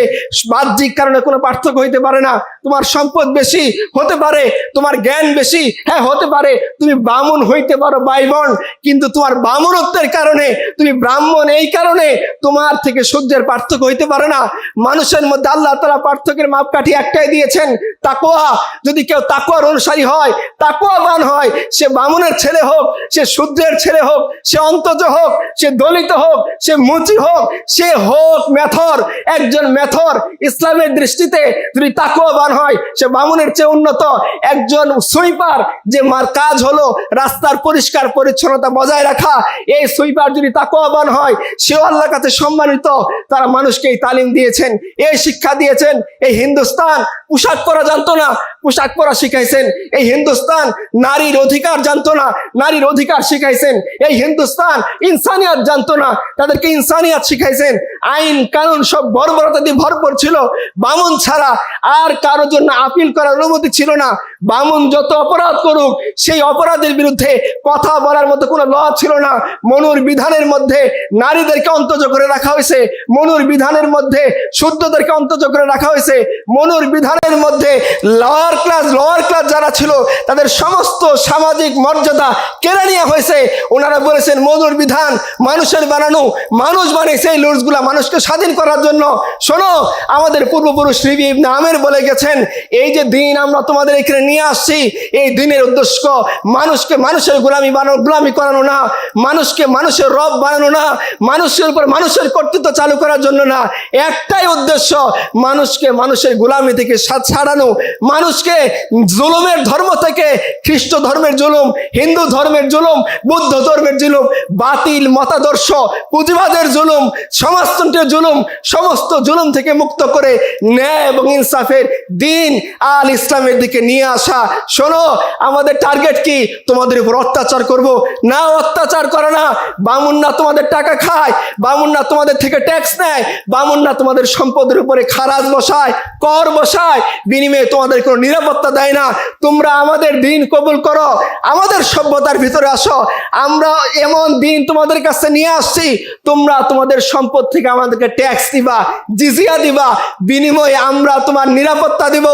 বাহ্যিক কারণে কোনো পার্থক্য হইতে পারে না। তোমার সম্পদ বেশি হতে পারে, তোমার জ্ঞান বেশি, হ্যাঁ হতে পারে, তুমি ব্রাহ্মণ হইতে পারো বাইবন, কিন্তু তোমার ব্রাহ্মণত্বের কারণে তুমি ব্রাহ্মণ এই কারণে তোমার থেকে শূদ্রের পার্থক্য হইতে পারে না। মানুষের মধ্যে আল্লাহ তাআলা পার্থক্যের মাপকাঠি একটাই দিয়েছেন, তাকওয়া। যদি কেউ তাকওয়ার অনুসারী হয়, তাকওয়াবান হয়, সে ব্রাহ্মণের ছেলে হোক, সে শূদ্রের ছেলে হোক, সে অন্তজ হোক, সে দলিত হোক, সে মুচি হোক, সে হোক মেথর, একজন মেথর ইসলামের দৃষ্টিতে যদি তাকওয়াবান হয় সে ব্রাহ্মণের চেয়ে উন্নত। একজন সুইপার যে মার কাজ হলো রাস্তার পরিষ্কার পরিচ্ছন্নতা বজায় রাখা, এই সুইপার যদি তাকওয়াবান হয় সেও আল্লাহর কাছে সম্মানিত। তারা মানুষকে এই তালিম দিয়েছেন, এই শিক্ষা দিয়েছেন। এই হিন্দুস্তান পোশাক পরা জানতো না, পোশাক পরা শিখাইছেন। এই হিন্দুস্তান নারীর অধিকার জানতো না, নারীর অধিকার শিখাইছেন। এই হিন্দুস্তান ইনসানিয়াত জানতো না, তাদেরকে ইনসানিয়াত শিখাইছেন। আইন কানুন সব বর্বরতা দিয়ে ভরপুর ছিল। বামুন ছাড়া আর কারোর জন্য আপিল করার অনুমতি ছিল না। বামুন যত অপরাধ করুক সেই অপরাধের বিরুদ্ধে কথা বলার মতো কোনো ল ছিল না। মনুর বিধানের মধ্যে নারীদেরকে অন্তর্জ করে রাখা হয়েছে, মনুর বিধানের মধ্যে শুদ্ধদেরকে অন্তর্জ করে রাখা হয়েছে, মনুর বিধানের মধ্যে লোয়ার ক্লাস যারা ছিল তাদের সমস্ত সামাজিক মর্যাদা কেড়ে নেওয়া হয়েছে। ওনারা বলেছেন মনুর বিধান মানুষের বানানো, মানুষ বানিয়েছে এই লুজগুলা মানুষকে স্বাধীন করার জন্য। শোনো, আমাদের পূর্বপুরুষ রিবি ইবনে আমের বলে গেছেন, এই যে দিন আমরা তোমাদের এখানে নিয়ে আসছি, এই দিনের উদ্দেশ্য মানুষকে মানুষের গোলামি করানো না, মানুষকে মানুষের রব বানানো না, মানুষের উপর মানুষের কর্তৃত্ব চালু করার জন্য না। একটাই উদ্দেশ্য, মানুষকে মানুষের গোলামি থেকে ছাড়ানো, মানুষকে জুলুমের ধর্ম থেকে, খ্রিস্ট ধর্মের জুলুম, হিন্দু ধর্মের জুলুম, বুদ্ধ ধর্মের জুলুম, বাতিল মতাদর্শ, পুঁজিবাদের জুলুম, সমাজতন্ত্রের জুলুম, সমস্ত জুলুম থেকে মুক্ত করে ন্যায় এবং ইনসাফের দিন আল ইসলামের দিকে নিয়ে আসা। শোনো, আমাদের টার্গেট কি? তোমাদের উপর অত্যাচার করব না, অত্যাচার করে না। বামুনরা তোমাদের টাকা খায়, বামুনরা তোমাদের থেকে ট্যাক্স নেয়, বামুনরা তোমাদের সম্পদের উপরে খারাজ বসায়, কর বসায়, বিনিময়ে তোমাদের কোনো নিরাপত্তা দেয় না। তোমরা আমাদের দিন কবুল করো, আমাদের সভ্যতার ভিতরে আসো, আমরা এমন দিন তোমাদের কাছে নিয়ে আসছি, তোমরা তোমাদের সম্পদ থেকে আমাদেরকে ট্যাক্স দিবা, জিজিয়া দিবা, বিনিময়ে আমরা তোমার নিরাপত্তা দিব।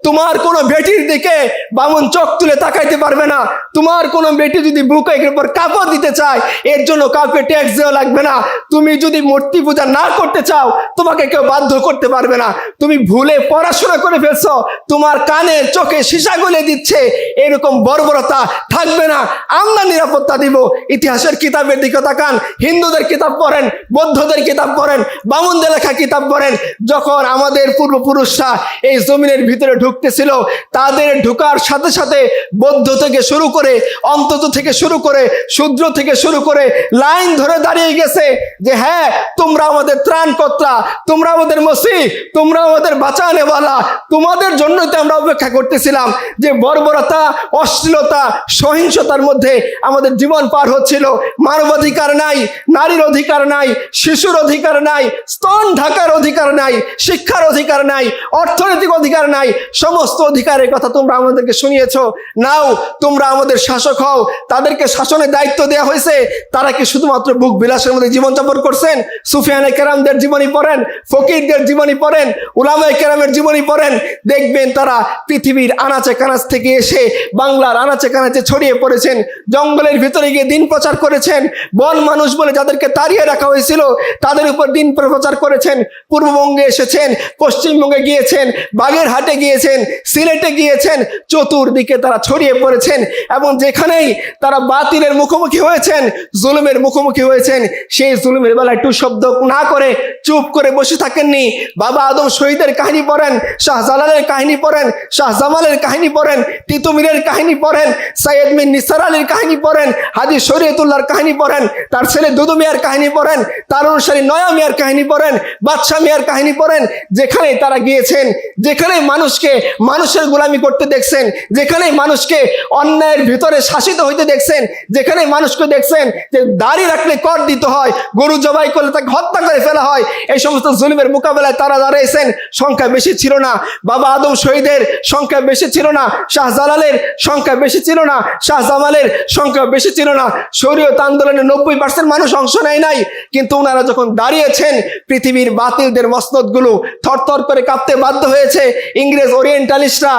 তোমার কোনো বেটির দিকে বামুন চোখ তুলে তাকাইতে পারবে না। তোমার কোনো বেটি যদি বুকের উপর কাপড় দিতে চায়, এর জন্য কাউকে ট্যাক্স দেওয়া লাগবে না। তুমি যদি মূর্তি পূজা না করতে চাও, তোমাকে কেউ বাধ্য করতে পারবে না। তুমি ভুলে পড়াশোনা করে ফেলছো, তোমার কানের চোখে সীসা গলে দিচ্ছে, এরকম বর্বরতা থাকবে না। আমরা নিরাপত্তা দিব। ইতিহাসের কিতাবের দিকে তাকান, হিন্দুদের কিতাব পড়েন, বৌদ্ধদের কিতাব পড়েন, বামুনদের লেখা কিতাব পড়েন। যখন আমাদের পূর্বপুরুষরা এই জমিনের ভিতরে ঢুকতেছিল, তাদের ঢুকার সাথে সাথে বৌদ্ধ থেকে শুরু করে, অন্তত থেকে শুরু করে, শূদ্র থেকে শুরু করে লাইন ধরে দাঁড়িয়ে গেছে যে হ্যাঁ, তোমরা আমাদের ত্রাণকর্তা, তোমরা আমাদের মসিহ, তোমরা আমাদের বাঁচানেওয়ালা, তোমাদের জন্যই তো আমরা অপেক্ষা করতেছিলাম। যে বর্বরতা, অশ্লীলতা, সহিংসতার মধ্যে আমাদের জীবন পার হচ্ছিল। মানবাধিকার নাই, নারীর অধিকার নাই, শিশুর অধিকার নাই, স্তন ঢাকার অধিকার নাই, শিক্ষার অধিকার নাই, অর্থনৈতিক অধিকার নাই। সমস্ত অধিকারের কথা তোমরা আমাদেরকে শুনিয়েছো। নাও, তোমরা আমাদের শাসক হও। তাদেরকে শাসনের দায়িত্ব দেওয়া হয়েছে। তারা কি শুধুমাত্র বুক বিলাসের মধ্যে জীবনযাপন করছেন? সুফিয়ানে কেরামদের জীবনী পড়েন, ফকিরদের জীবনী পড়েন, উলামায়ে কেরামের জীবনী পড়েন, দেখবেন তারা পৃথিবীর আনাচে কানাচ থেকে এসে বাংলার আনাচে কানাচে ছড়িয়ে পড়েছেন, জঙ্গলের ভিতরে গিয়ে দিন প্রচার করেছেন। বন মানুষ বলে যাদেরকে তাড়িয়ে রাখা হয়েছিল, তাদের উপর দিন প্রচার করেছেন। পূর্ববঙ্গে এসেছেন, পশ্চিমবঙ্গে গিয়েছেন, বাগেরহাটে গিয়েছেন, সিলেটে গিয়েছেন, চতুর্দিকে তারা ছড়িয়ে পড়েছেন। এবং যেখানেই তারা বাতিলের মুখোমুখি হয়েছেন, জুলুমের মুখোমুখি হয়েছেন, সেই জুলুমের বেলা একটু শব্দ না করে চুপ করে বসে থাকেননি। বাবা আদম শহীদের কাহিনী পড়েন, শাহজালালের কাহিনী পড়েন, শাহজামালের কাহিনী পড়েন, তিতুমিরের কাহিনী পড়েন, সাইয়েদ মিন নিসার আলীর কাহিনী পড়েন, হাজী শরীয়তুল্লাহর কাহিনী পড়েন, তার ছেলে দুদু মিয়ার কাহিনী পড়েন, তার অনুসারী নয়া মিয়ার কাহিনী পড়েন, বাদশাহ মিয়ার কাহিনী পড়েন। যেখানে তারা গিয়েছেন, যেখানে মানুষকে মানুষের গোলামি করতে দেখছেন, যেখানে মানুষকে অন্যায়ের ভিতরে শাসিত হইতে দেখছেন, যেখানে মানুষকে দেখছেন যে দাড়ি রাখলে কর দিতে হয়, গরু জবাই করলে তাকে হত্যা করে ফেলা হয়, এই সমস্ত জুলুমের মোকাবেলায় তারা দাঁড়িয়েছেন। সংখ্যা বেশি ছিল না, বাবা আদম শহীদের সংখ্যা বেশি ছিল না, শাহজালালের সংখ্যা বেশি ছিল না, শাহজামালের সংখ্যা বেশি ছিল না। শরীয়ত আন্দোলনে 90% মানুষ অংশ নেয় নাই। কিন্তু ওনারা যখন দাঁড়িয়েছেন, পৃথিবীর বাতিলদের মসনদগুলো থরথর করে কাঁপতে বাধ্য হয়েছে। ইংরেজ ওরিয়েন্টালিস্টরা,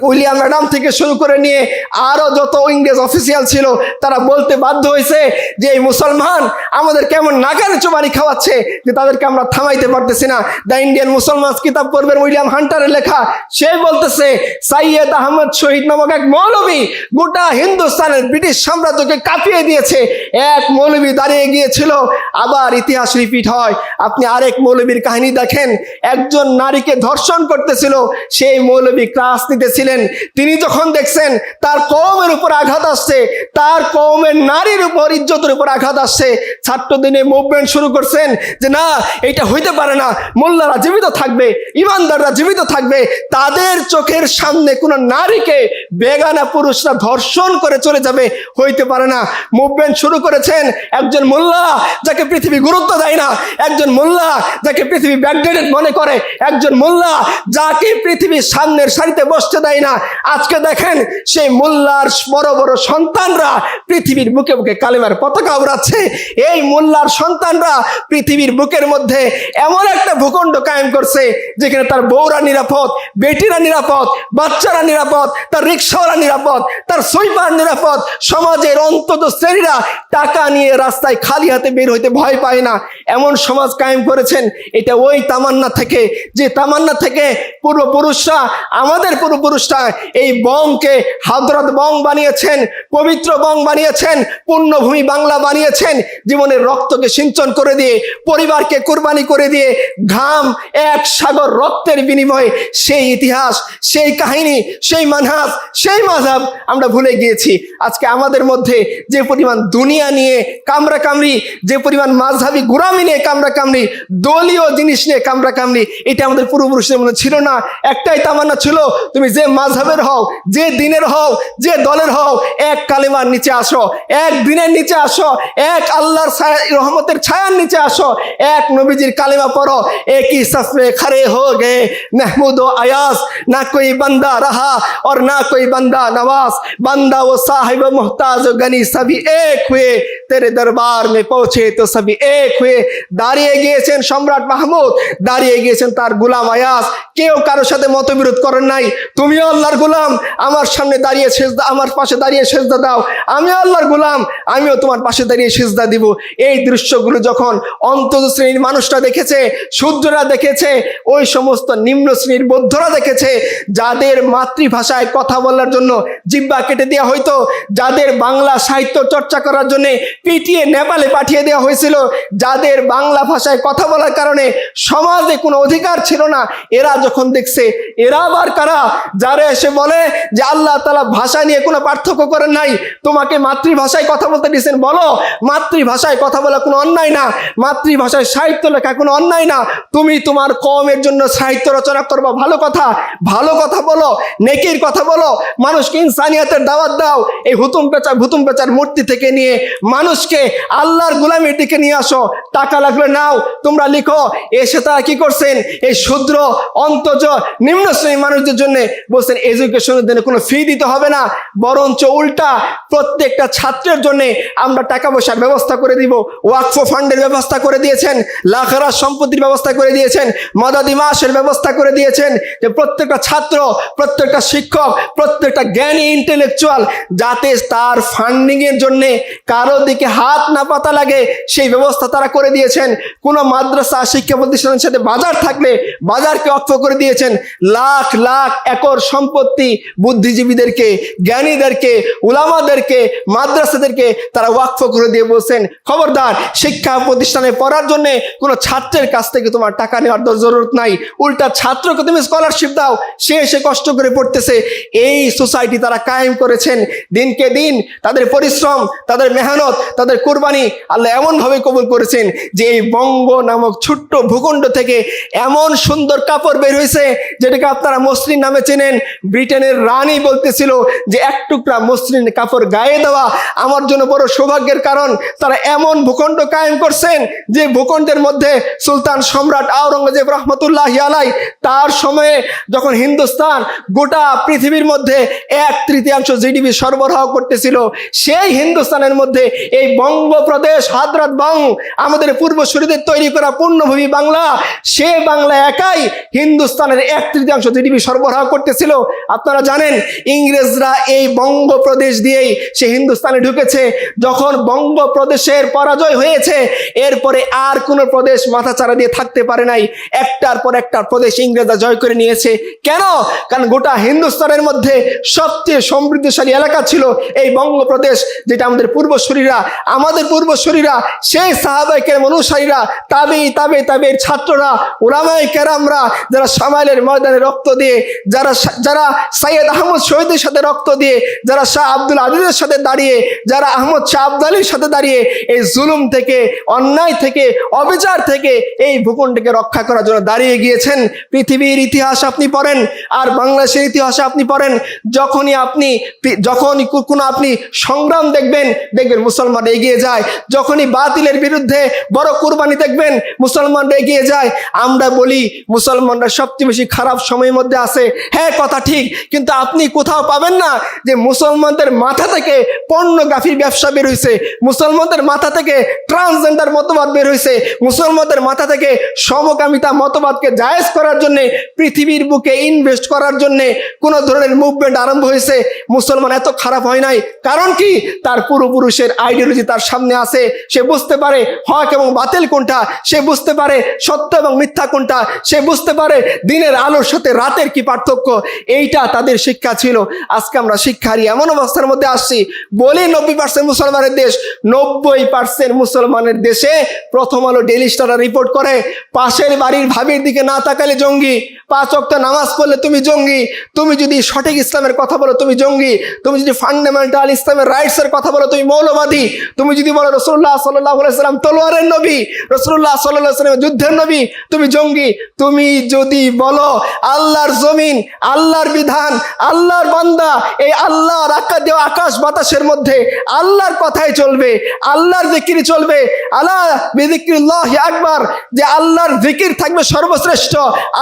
উইলিয়াম অ্যাডাম থেকে শুরু করে নিয়ে আরো যত ইংরেজ অফিসিয়াল ছিল, তারা বলতে বাধ্য হয়েছে যে এই মুসলমান আমাদের কেমন নাগারে চুবানি খাওয়াচ্ছে যে তাদেরকে আমরা থামাইতে পারতেছি না। দ্য ইন্ডিয়ান মুসলমান কিতাব পড়বেন, উইলিয়াম হান্টারের লেখা। সে বলতেছে সাইয়েদ আহমদ শহীদ নামক এক মৌলবী গোটা হিন্দুস্তানের ব্রিটিশ সাম্রাজ্যকে কাঁপিয়ে দিয়েছে। এক মৌলবী দাঁড়িয়ে গিয়েছিল, আবার ইতিহাস রিপিট হয়। আপনি আরেক মৌলবীর কাহিনী দেখেন, একজন নারীকে ধর্ষণ করতেছিল, সেই মৌলবী ক্লাস নিতেছিলেন। তিনি যখন দেখছেন তার কওমের উপর আঘাত আসছে, তার কওমের নারীর উপর, ইজ্জতের উপর আঘাত আসছে, ছাত্রদিনে মুভমেন্ট শুরু করছেন যে না, এটা হইতে পারে না, মোল্লারা জীবিত থাকবে, ইমানদাররা জীবিত থাকবে, তাদের চোখের সামনে কোনো নারীকে বেগানা পুরুষরা ধর্ষণ করে চলে যাবে, হইতে পারে না। মুভমেন্ট শুরু করেছেন একজন মোল্লা যাকে পৃথিবী গুরুত্ব দেয় না, একজন মোল্লা যাকে পৃথিবী ব্যাকডেটেড মনে করে, একজন মোল্লা যাকে পৃথিবীর সামনের সারিতে বসতে দেয় না। আজকে দেখেন সেই মোল্লার বড় বড় সন্তানরা পৃথিবীর বুকে বুকে কালেমার পতাকা উড়াচ্ছে। এই মোল্লার সন্তানরা পৃথিবীর বুকের মধ্যে এমন একটা ভূখণ্ড কায়েম করছে যেখানে তার বউরা নিরাপদ, বেটিরা নিরাপদ, বাচ্চারা নিরাপদ, তার রিক্সাওয়ালা নিরাপদ, তার সুইপার নিরাপদ। সমাজের অন্তত শ্রেণীরা টাকা নিয়ে রাস্তায় খালি হাতে বের হইতে ভয় পায় না, এমন সমাজ কায়েম করেছেন। এটা ওই তামান্না থেকে, যে তামান্না থেকে পূর্বপুরুষরা, আমাদের পূর্বপুরুষরা এই বংকে হাদরত বং বানিয়েছেন, পবিত্র বং বানিয়েছেন, পুণ্যভূমি বাংলা বানিয়েছেন। জীবনের রক্তকে সিঞ্চন করে দিয়ে, পরিবারকে কুরবানি করে দিয়ে, ঘাম এক সাগর রক্তের বিনিময়ে সেই ইতিহাস, সেই কাহিনী, সেই মানহাজ, সেই মাযহাব আমরা ভুলে গিয়েছি। আজকে আমাদের মধ্যে যে পরিমাণ দুনিয়া নিয়ে কামড়া কামড়ি, যে পরিমাণ মাযহাবি গোলামি নিয়ে কামড়া কামড়ি, দলীয় জিনিস নিয়ে কামড়া কামড়ি, এটা আমাদের পূর্বপুরুষদের মধ্যে ছিল না। একটাই তামান্না ছিল, তুমি যে মাযহাবের হও, যে দিনের হও, যে দলের হও, এক কালেমার নিচে আসো, এক দিনের নিচে আসো, এক আল্লাহর রহমতের ছায়ার নিচে আসো, এক নবীজির কালেমা পড়ো। একই সফে খড়ে হো গে महमूद व अयास, ना कोई बंदा रहा और ना कोई बंदा नवाज, बंदा वो साहिब मोहताज गनी सभी एक हुए, तेरे दरबार में पहुंचे तो सभी एक हुए। দাঁড়িয়ে গিয়েছেন সম্রাট মাহমুদ, দাঁড়িয়ে গিয়েছেন তার গোলাম আয়াস। কেউ কারোর সাথে মতবিরোধ করেন নাই। তুমিও আল্লাহর গোলাম, আমার সামনে দাঁড়িয়ে সেজদা, আমার পাশে দাঁড়িয়ে সেজদা দাও। আমিও আল্লাহর গোলাম, আমিও তোমার পাশে দাঁড়িয়ে সেজদা দিব। এই দৃশ্যগুলো যখন অন্তত শ্রেণীর মানুষরা দেখেছে, শূদ্ররা দেখেছে, ওই সমস্ত নিম্ন শ্রেণীর বৌদ্ধরা দেখেছে, যাদের মাতৃভাষায় কথা বলার জন্য জিহ্বা কেটে দেওয়া হইতো, যাদের বাংলা সাহিত্য চর্চা করার জন্য পিটিয়ে নেপালে পাঠিয়ে দেওয়া হয়েছিল, যাদের বাংলা ভাষায় কথা বলার কারণে সমাজে কোনো অধিকার ছিল না, এরা যখন দেখছে, এরা আবার কারা? যারা এসে বলে যে আল্লাহ তাআলা ভাষা নিয়ে কোনো পার্থক্য করেন নাই, তোমাকে মাতৃভাষায় কথা বলতে দিয়েছেন, বলো মাতৃভাষায় কথা বলা কোনো অন্যায় না, মাতৃভাষায় সাহিত্য লেখা কোনো অন্যায় না। তুমি তোমার কওমের জন্য সাহিত্য রচনা করবা, ভালো কথা, ভালো কথা বলো, নেকির কথা বলো, মানুষকে ইনসানিয়াতের দাওয়াত দাও। এই ভুতুম পেঁচার মূর্তি থেকে নিয়ে মানুষকে আল্লাহর গোলামির দিকে নিয়ে আসো। টাকা লাগলে নাও, তোমরা লিখো। এসে তারা কি করছেন? এই ক্ষুদ্র অন্তজ নিম্ন শ্রেণীর মানুষদের জন্য বলছেন এডুকেশনের জন্য কোনো ফি দিতে হবে না, বরঞ্চ উল্টা প্রত্যেকটা ছাত্রের জন্য আমরা টাকা পয়সার ব্যবস্থা করে দিব। ওয়াকফ ফান্ডের ব্যবস্থা করে দিয়েছেন, লাখরা সম্পত্তির ব্যবস্থা করে দিয়েছেন, মাদাদি মাসের ব্যবস্থা করে দিয়েছেন, যে প্রত্যেকটা ছাত্র, প্রত্যেকটা শিক্ষক, প্রত্যেকটা জ্ঞানী ইন্টেলেকচুয়াল যাতে তার ফান্ডিং এর জন্য কারো দিকে হাত না পাতা লাগে, সেই ব্যবস্থা তারা করে দিয়েছেন। কোনো মাদ্রাসা শিক্ষা প্রতিষ্ঠানের সাথে বাজার থাকলে বাজারকে অক্ষ করে দিয়েছেন। লাখ লাখ একর সম্পত্তি বুদ্ধিজীবীদেরকে, জ্ঞানীদেরকে, উলামাদেরকে, মাদ্রাসাদেরকে তারা ওয়াকফ করে দিয়ে বলছেন, খবরদার শিক্ষা প্রতিষ্ঠানে পড়ার জন্য কোনো ছাত্রের কাছ থেকে তোমার টাকা নেওয়ার জরুরত নাই, উল্টা ছাত্রকে তুমি স্কলারশিপ দাও, সে এসে কষ্ট করে পড়তেছে। এই সোসাইটি তারা কায়েম করেছেন। দিনকে দিন তাদের পরিশ্রম, তাদের মেহনত, তাদের কুরবানি আল্লাহ এমনভাবে কবুল করেছেন যে এই বঙ্গ নামক ছোট্ট ভূখণ্ড থেকে এমন সুন্দর কাপড় বের হয়েছে, যেটাকে আপনারা মসলিন নামে চেনেন। ব্রিটেনের রানী বলতেছিল যে এক টুকরা মসলিন কাপড় গায়ে দেওয়া আমার জন্য বড় সৌভাগ্যের কারণ। তারা এমন ভূখণ্ড কায়েম করছেন যে ভূখণ্ডের মধ্যে সুলতান সম্রাট আওরঙ্গজেব রহমতুল্লাহি আলাই তার সময়ে যখন হিন্দুস্তান গোটা পৃথিবীর মধ্যে 1/3 জিডিপি সরবরাহ করতেছিল, সেই হিন্দুস্তানের মধ্যে এই বঙ্গপ্রদেশ হাদরাত বং, আমাদের পূর্বসূরীদের তৈরি করা পূর্ণভূমি বাংলা, সে বাংলা একাই হিন্দুস্তানের 1/3 জিডিপি সরবরাহ করতেছিল। আপনারা জানেন ইংরেজরা এই বঙ্গপ্রদেশ দিয়েই সে হিন্দুস্তানে ঢুকেছে। যখন বঙ্গপ্রদেশের পরাজয় হয়েছে, এরপরে আর কোনো প্রদেশ মাথাচাড়া দিয়ে থাকতে পারে নাই। একটার পর একটা প্রদেশ ইংরেজরা জয় করে নিয়েছে। কেন? কারণ গোটা হিন্দুস্তানের মধ্যে সবচেয়ে সমৃদ্ধশালী এলাকা ছিল এই বঙ্গপ্রদেশ, যেটা আমাদের পূর্বসূরীরা সেই সাহাবায়ে কেরাম অনুসারীরা, তাবে ছাত্ররা, উলামায়ে কেরামরা যারা শামাইলের ময়দানে রক্ত দিয়ে, যারা সৈয়দ আহমদ শহীদের সাথে রক্ত দিয়ে, যারা শাহ আব্দুল আজিজের সাথে দাঁড়িয়ে, যারা আহমদ শাহ আবদালির সাথে দাঁড়িয়ে এই জুলুম থেকে, অন্যায় থেকে, অবিচার থেকে এই ভূখণ্ডকে রক্ষা করার জন্য দাঁড়িয়ে গিয়েছেন। পৃথিবীর ইতিহাস আপনি পড়েন আর বাংলাদেশের ইতিহাস আপনি পড়েন, যখনই কোনো আপনি সংগ্রাম দেখবেন মুসলমান এগিয়ে যায়। যখনই বাতিলের বিরুদ্ধে বড় কুরবানি দেখবেন, মুসলমানরা এগিয়ে যায়। আমরা বলি মুসলমানরা সবচেয়ে বেশি খারাপ সময়ের মধ্যে আছে। হ্যাঁ, কথা ঠিক, কিন্তু আপনি কোথাও পাবেন না যে মুসলমানদের মাথা থেকে থেকে পর্নোগ্রাফির ব্যবসা বের হয়েছে, মুসলমানদের মাথা থেকে ট্রান্সজেন্ডার মতবাদ বের হয়েছে, মুসলমানদের মাথা থেকে সমকামিতা মতবাদকে জায়েজ করার জন্য, পৃথিবীর বুকে ইনভেস্ট করার জন্য কোন ধরনের মুভমেন্ট আরম্ভ হয়েছে। মুসলমান এত খারাপ হয় নাই, কারণ কি? তার পূর্বপুরুষের আইডিওলজি তার সামনে আছে, সে বুঝতে পারে হক এবং বাতিল কোনটা, সে বুঝতে পারে সত্য এবং মিথ্যা কোনটা, সে বুঝতে পারে দিনের আলোর সাথে রাতের কি পার্থক্য। এইটা তাদের শিক্ষা ছিল। আজকে আমরা শিক্ষারই এমন অবস্থার মধ্যে আসছি, বলি 90% মুসলমানের দেশ, 90% মুসলমানের দেশে প্রথম আলো ডেইলি স্টার রিপোর্ট করে পাশের বাড়ির ভাবির দিকে না তাকালে জঙ্গি, 5 ওয়াক্ত নামাজ পড়লে তুমি জঙ্গি, তুমি যদি সঠিক ইসলামের কথা বলো তুমি জঙ্গি, তুমি যদি ফান্ডামেন্টাল ইসলামের রাইটস এর কথা বলো তুমি মৌলবাদী, তুমি যদি বলো রাসূলুল্লাহ সাল্লাল্লাহু আলাইহি ওয়াসাল্লাম তলোয়ারের নবী, রাসূলুল্লাহ সাল্লাল্লাহু আলাইহি ওয়াসাল্লাম যুদ্ধের নবী, তুমি জঙ্গি। তুমি যদি বলো আল্লাহর জমিন, আল্লাহর বিধান, আল্লাহর বান্দা, এই আল্লাহর দেওয়া আকাশ বাতাসের মধ্যে আল্লাহর কথাই চলবে, আল্লাহর জিকির চলবে, আলা বিযিকরিল্লাহি আকবার, যে আল্লাহর জিকির থাকবে সর্বশ্রেষ্ঠ,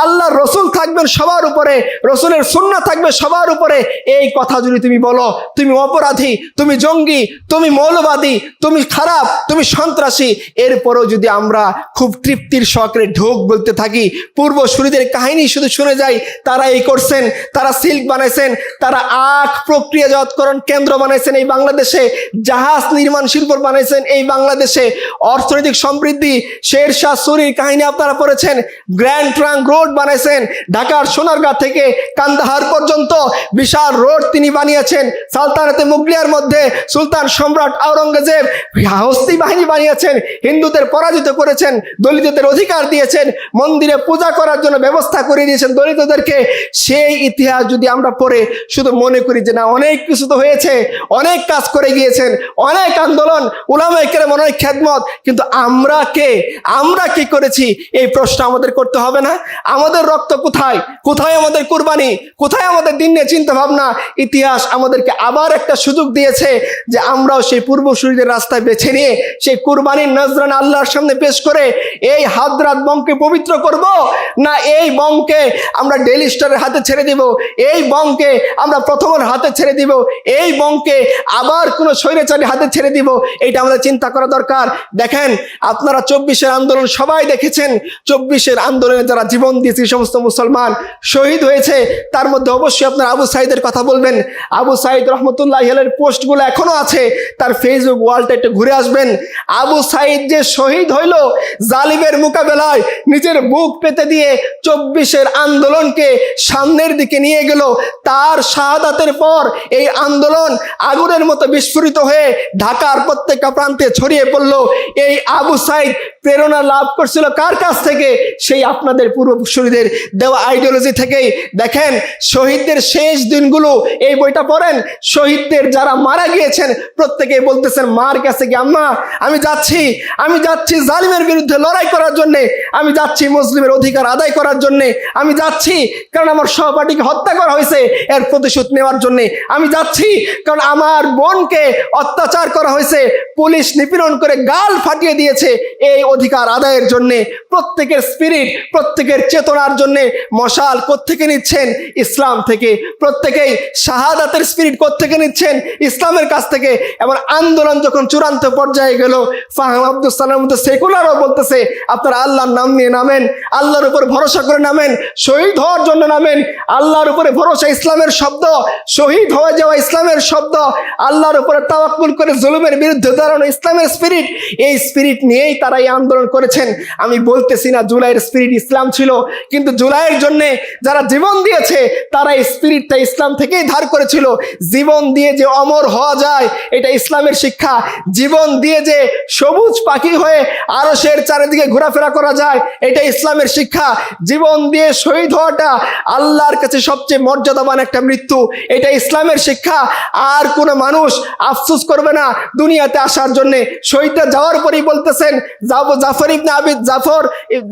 আল্লাহর রসুল থাকবেন সবার উপরে, রসুলের সুন্নাহ থাকবে সবার উপরে, এই কথা যদি তুমি বলো তুমি অপরাধী, তুমি জঙ্গি, তুমি মৌলবাদী, তুমি খারাপ, তুমি সন্ত্রাসী। এরপরও যদি আমরা খুব তৃপ্তির সহকারে ঢোক বলতে থাকি, পূর্বসূরীদের কাহিনী শুধু শুনে যাই, তারা এই করছেন, তারা সিল্ক বানাইছেন, তারা আখ প্রক্রিয়াজাতকরণ কেন্দ্র বানাইছেন এই বাংলাদেশে, জাহাজ নির্মাণ শিল্প বানাইছেন এই বাংলাদেশে, অর্থনৈতিক সমৃদ্ধি, শেরশাহ সূরির কাহিনী আপনারা পড়েছেন, গ্র্যান্ড ট্রাঙ্ক রোড বানাইছেন, ঢাকার সোনারগাঁ থেকে কান্দাহার পর্যন্ত বিশাল রোড তিনি বানিয়েছেন, সালতানাতে মুগলিয়ার মধ্যে সুলতান সম্রাট আওরঙ্গজেব হস্তি বাহিনী বানিয়েছেন, হিন্দুদের পরাজিত করেছেন, দলিতদের অধিকার দিয়েছেন, মন্দিরে পূজা করার জন্য ব্যবস্থা করে দিয়েছেন দলিতদেরকে। সেই ইতিহাস যদি আমরা পড়ে শুধু মনে করি যে না অনেক কিছু তো হয়েছে, অনেক কাজ করে গিয়েছেন, অনেক আন্দোলন, উলামায়ে কেরাম অনেক খেদমত, কিন্তু আমরা কি করেছি এই প্রশ্ন আমাদের করতে হবে না? আমাদের রক্ত কোথায়, কোথায় আমাদের কুরবানি, কোথায় আমাদের দিন নিয়ে চিন্তা ভাবনা? ইতিহাস আমাদেরকে আবার একটা সুযোগ দিয়েছে যে আমরাও সেই পূর্বসূরীদের রাস্তায় বেছে নিয়ে সেই কুরবানির নজরানা আল্লাহর সামনে পেশ করে এই হাদরাত বংকে পবিত্র করব, না এই বংকে আমরা ডেইলি স্টারের হাতে ছেড়ে দিব, এই বংকে আমরা প্রথমের হাতে ছেড়ে দিব, এই বংকে আবার কোনো স্বৈরাচারীর হাতে ছেড়ে দিব? এটা আমাদের চিন্তা করা দরকার। দেখেন আপনারা 24-এর আন্দোলন সবাই দেখেছেন, 24-এর আন্দোলনে যারা জীবন দিয়েছে সমস্ত মুসলমান শহীদ হয়েছে, তার মধ্যে অবশ্যই আপনার আবু সাঈদের কথা বলবেন। আবু সাঈদ রহমতুল্লাহি আলাইহির পোস্টগুলো এখনো আছে, তার ফেসবুক ওয়ালটা একটু ঘুরে আসবেন। আবু সাঈদ যে শহীদ হইল জালিমের মোকাবেলায়, নিজের বুক পেতে দিয়ে 24-এর আন্দোলনকে সামনের দিকে নিয়ে গেল, তার শাহাদাতের পর এই আন্দোলন আগুনের মতো বিস্ফোরিত হয়ে ঢাকার প্রত্যেকটা প্রান্তে ছড়িয়ে পড়ল। এই আবু সাঈদ প্রেরণা লাভ করছিল কার কাছ থেকে? সেই আপনাদের পূর্বসূরীদের দেওয়া আইডিওলজি থেকেই। দেখেন শহীদদের শেষ দিনগুলো, এই বইটা পড়েন, শহীদদের যারা মারা গিয়েছেন প্রত্যেকেই বলতেছেন মার কাছে গিয়ে আম্মা আমি যাচ্ছি জালিমের বিরুদ্ধে লড়াই করার জন্যে, আমি যাচ্ছি মুসলিমের অধিকার আদায় করার জন্যে, আমি যাচ্ছি কারণ আমার সহপাঠীকে হত্যা করা হয়েছে এর প্রতিশোধ নেওয়ার জন্যে, আমি যাচ্ছি কারণ আমার বোনকে অত্যাচার করা হয়েছে, পুলিশ নিপীড়ন করে গাল ফাটিয়ে দিয়েছে, এই অধিকার আদায়ের জন্যে। প্রত্যেকের স্পিরিট, প্রত্যেকের চেতনার জন্যে মশাল কোত্থেকে নিচ্ছেন? ইসলাম থেকে। প্রত্যেকেই শাহাদাতের স্পিরিট কোত্থেকে নিচ্ছেন? ইসলামের কাছ থেকে। এবার আন্দোলন যখন চূড়ান্ত পর্যায়ে গেল, ফাহাম আব্দুল সালামের মতো সেকুলারও বলতেছে আপনারা আল্লাহর নাম নিয়ে নামেন, আল্লাহর উপর ভরসা করে নামেন, শহীদ হওয়ার জন্য নামেন। আল্লাহর উপরে ভরসা ইসলামের শব্দ, শহীদ হয়ে যাওয়া ইসলামের শব্দ, আল্লাহর উপরে তাওয়াক্কুল করে জুলুমের বিরুদ্ধে দাঁড়ানো ইসলামের স্পিরিট। এই স্পিরিট নিয়েই তারা এই আন্দোলন করেছেন। আমি বলতেছি না জুলাইয়ের স্পিরিট ইসলাম ছিল, কিন্তু জুলাইয়ের জন্য যারা জীবন দিয়েছে তারা এই স্পিরিটটা ইসলাম থেকেই ধার করেছিল। জীবন দিয়ে যে অমর হওয়া যায় এটা ইসলামের শিক্ষা। জীবন দিয়ে যে সবুজ পাখি হয়ে আরশের চারিদিকে ঘোরাফেরা করা যায় এটা ইসলামের শিক্ষা। জীবন দিয়ে শহীদ হওয়াটা আল্লাহর কাছে সবচেয়ে মর্যাদাবান একটা মৃত্যু, এটা ইসলামের শিক্ষা। আর কোনো মানুষ আফসোস করবে না দুনিয়াতে আসার জন্যে। শহীদরা যাওয়ার পরেই বলতেছেন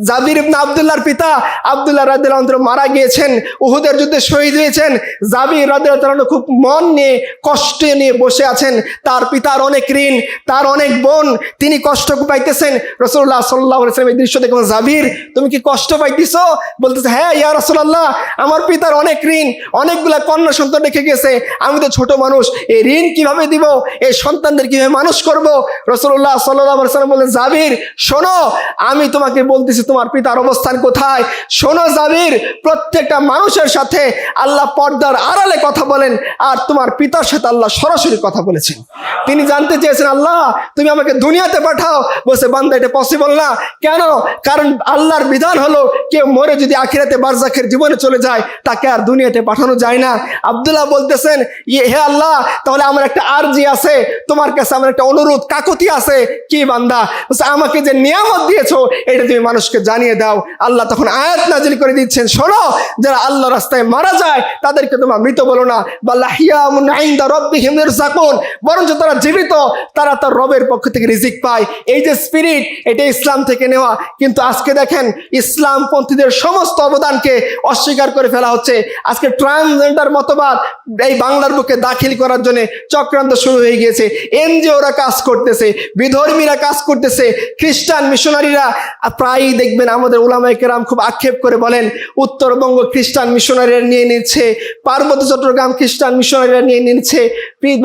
জাবির ইবনে আব্দুল্লাহর পিতা আব্দুল্লাহ রাদিয়াল্লাহু আনহু মারা গিয়েছেন, উহুদের যুদ্ধে শহীদ হয়েছেন। জাবির রাদিয়াল্লাহু আনহু খুব মন নিয়ে কষ্ট নিয়ে বসে আছেন, তার পিতার অনেক ঋণ, তার অনেক বোন, তিনি কষ্ট পাইতেছেন। রাসূলুল্লাহ সাল্লাল্লাহু আলাইহি ওয়াসাল্লাম এই দৃশ্য দেখে জাবির তুমি কি কষ্ট পাইতেছো? বলতেছে হ্যাঁ ইয়া রাসূলুল্লাহ, আমার পিতার অনেক ঋণ, অনেকগুলা কন্যা সন্তান রেখে গেছে, আমি তো ছোট মানুষ, এই ঋণ কিভাবে দিব, এই সন্তানদের কিভাবে মানুষ করব। রাসূলুল্লাহ সাল্লাল্লাহু আলাইহি ওয়াসাল্লাম বললেন, জাবির শোনো, আমি তোমাকে বলতেছি তোমার পিতার অবস্থান কোথায়। শোনো জাবির, প্রত্যেকটা মানুষের সাথে আল্লাহ পর্দার আড়ালে কথা বলেন, আর তোমার পিতার সাথে আল্লাহ সরাসরি কথা বলেছেন। তিনি জানতে চেয়েছেন, আল্লাহ তুমি আমাকে দুনিয়াতে পাঠাও। বলছে, বান্দা এটা পসিবল না। কেন? কারণ আল্লাহর বিধান হলো কেউ মরে যদি আখিরাতে বারজাখের জীবনে চলে যায়, তাকে আর দুনিয়াতে পাঠানো যায় না। আব্দুল্লাহ বলতেছেন, হে আল্লাহ, তাহলে আমার একটা আরজি আছে, তোমার কাছে আমার একটা অনুরোধ, কাকুতি আছে। কি বান্দা? আমাকে যে নিয়ামত দিয়েছো এটা তুমি মানুষকে জানিয়ে দাও। আল্লাহ তখন আয়াত নাজিল করে দিচ্ছেন, শোনো, যারা আল্লাহ রাস্তায় মারা যায় তাদেরকে তোমরা মৃত বলো না, বাল্লাহিয়ামুন ইনদা রাব্বিহিম ইরযাকুন, বরঞ্চ তারা জীবিত, তারা তার রবের পক্ষ থেকে রিজিক পায়। এই যে স্পিরিট, এটা ইসলাম থেকে নেওয়া। কিন্তু আজকে দেখেন, ইসলামপন্থীদের সমস্ত অবদানকে অস্বীকার করে ফেলা হচ্ছে। আজকে ট্রান্সজেন্ডার মতবাদ এই বাংলার বুকে দাখিল করার জন্য চক্রান্ত শুরু হয়ে গিয়েছে। এনজিওরা কাজ করতেছে, বিধর্মীরা কাজ করতেছে, খ্রিস্টান মিশনারিরা প্রায়ই দেখবেন আমাদের উলামায়ে কেরাম খুব আক্ষেপ করে বলেন, উত্তরবঙ্গ খ্রিস্টান মিশনারিরা নিয়ে নিচ্ছে, পার্বত্য চট্টগ্রাম খ্রিস্টান মিশনারিরা নিয়ে নিচ্ছে,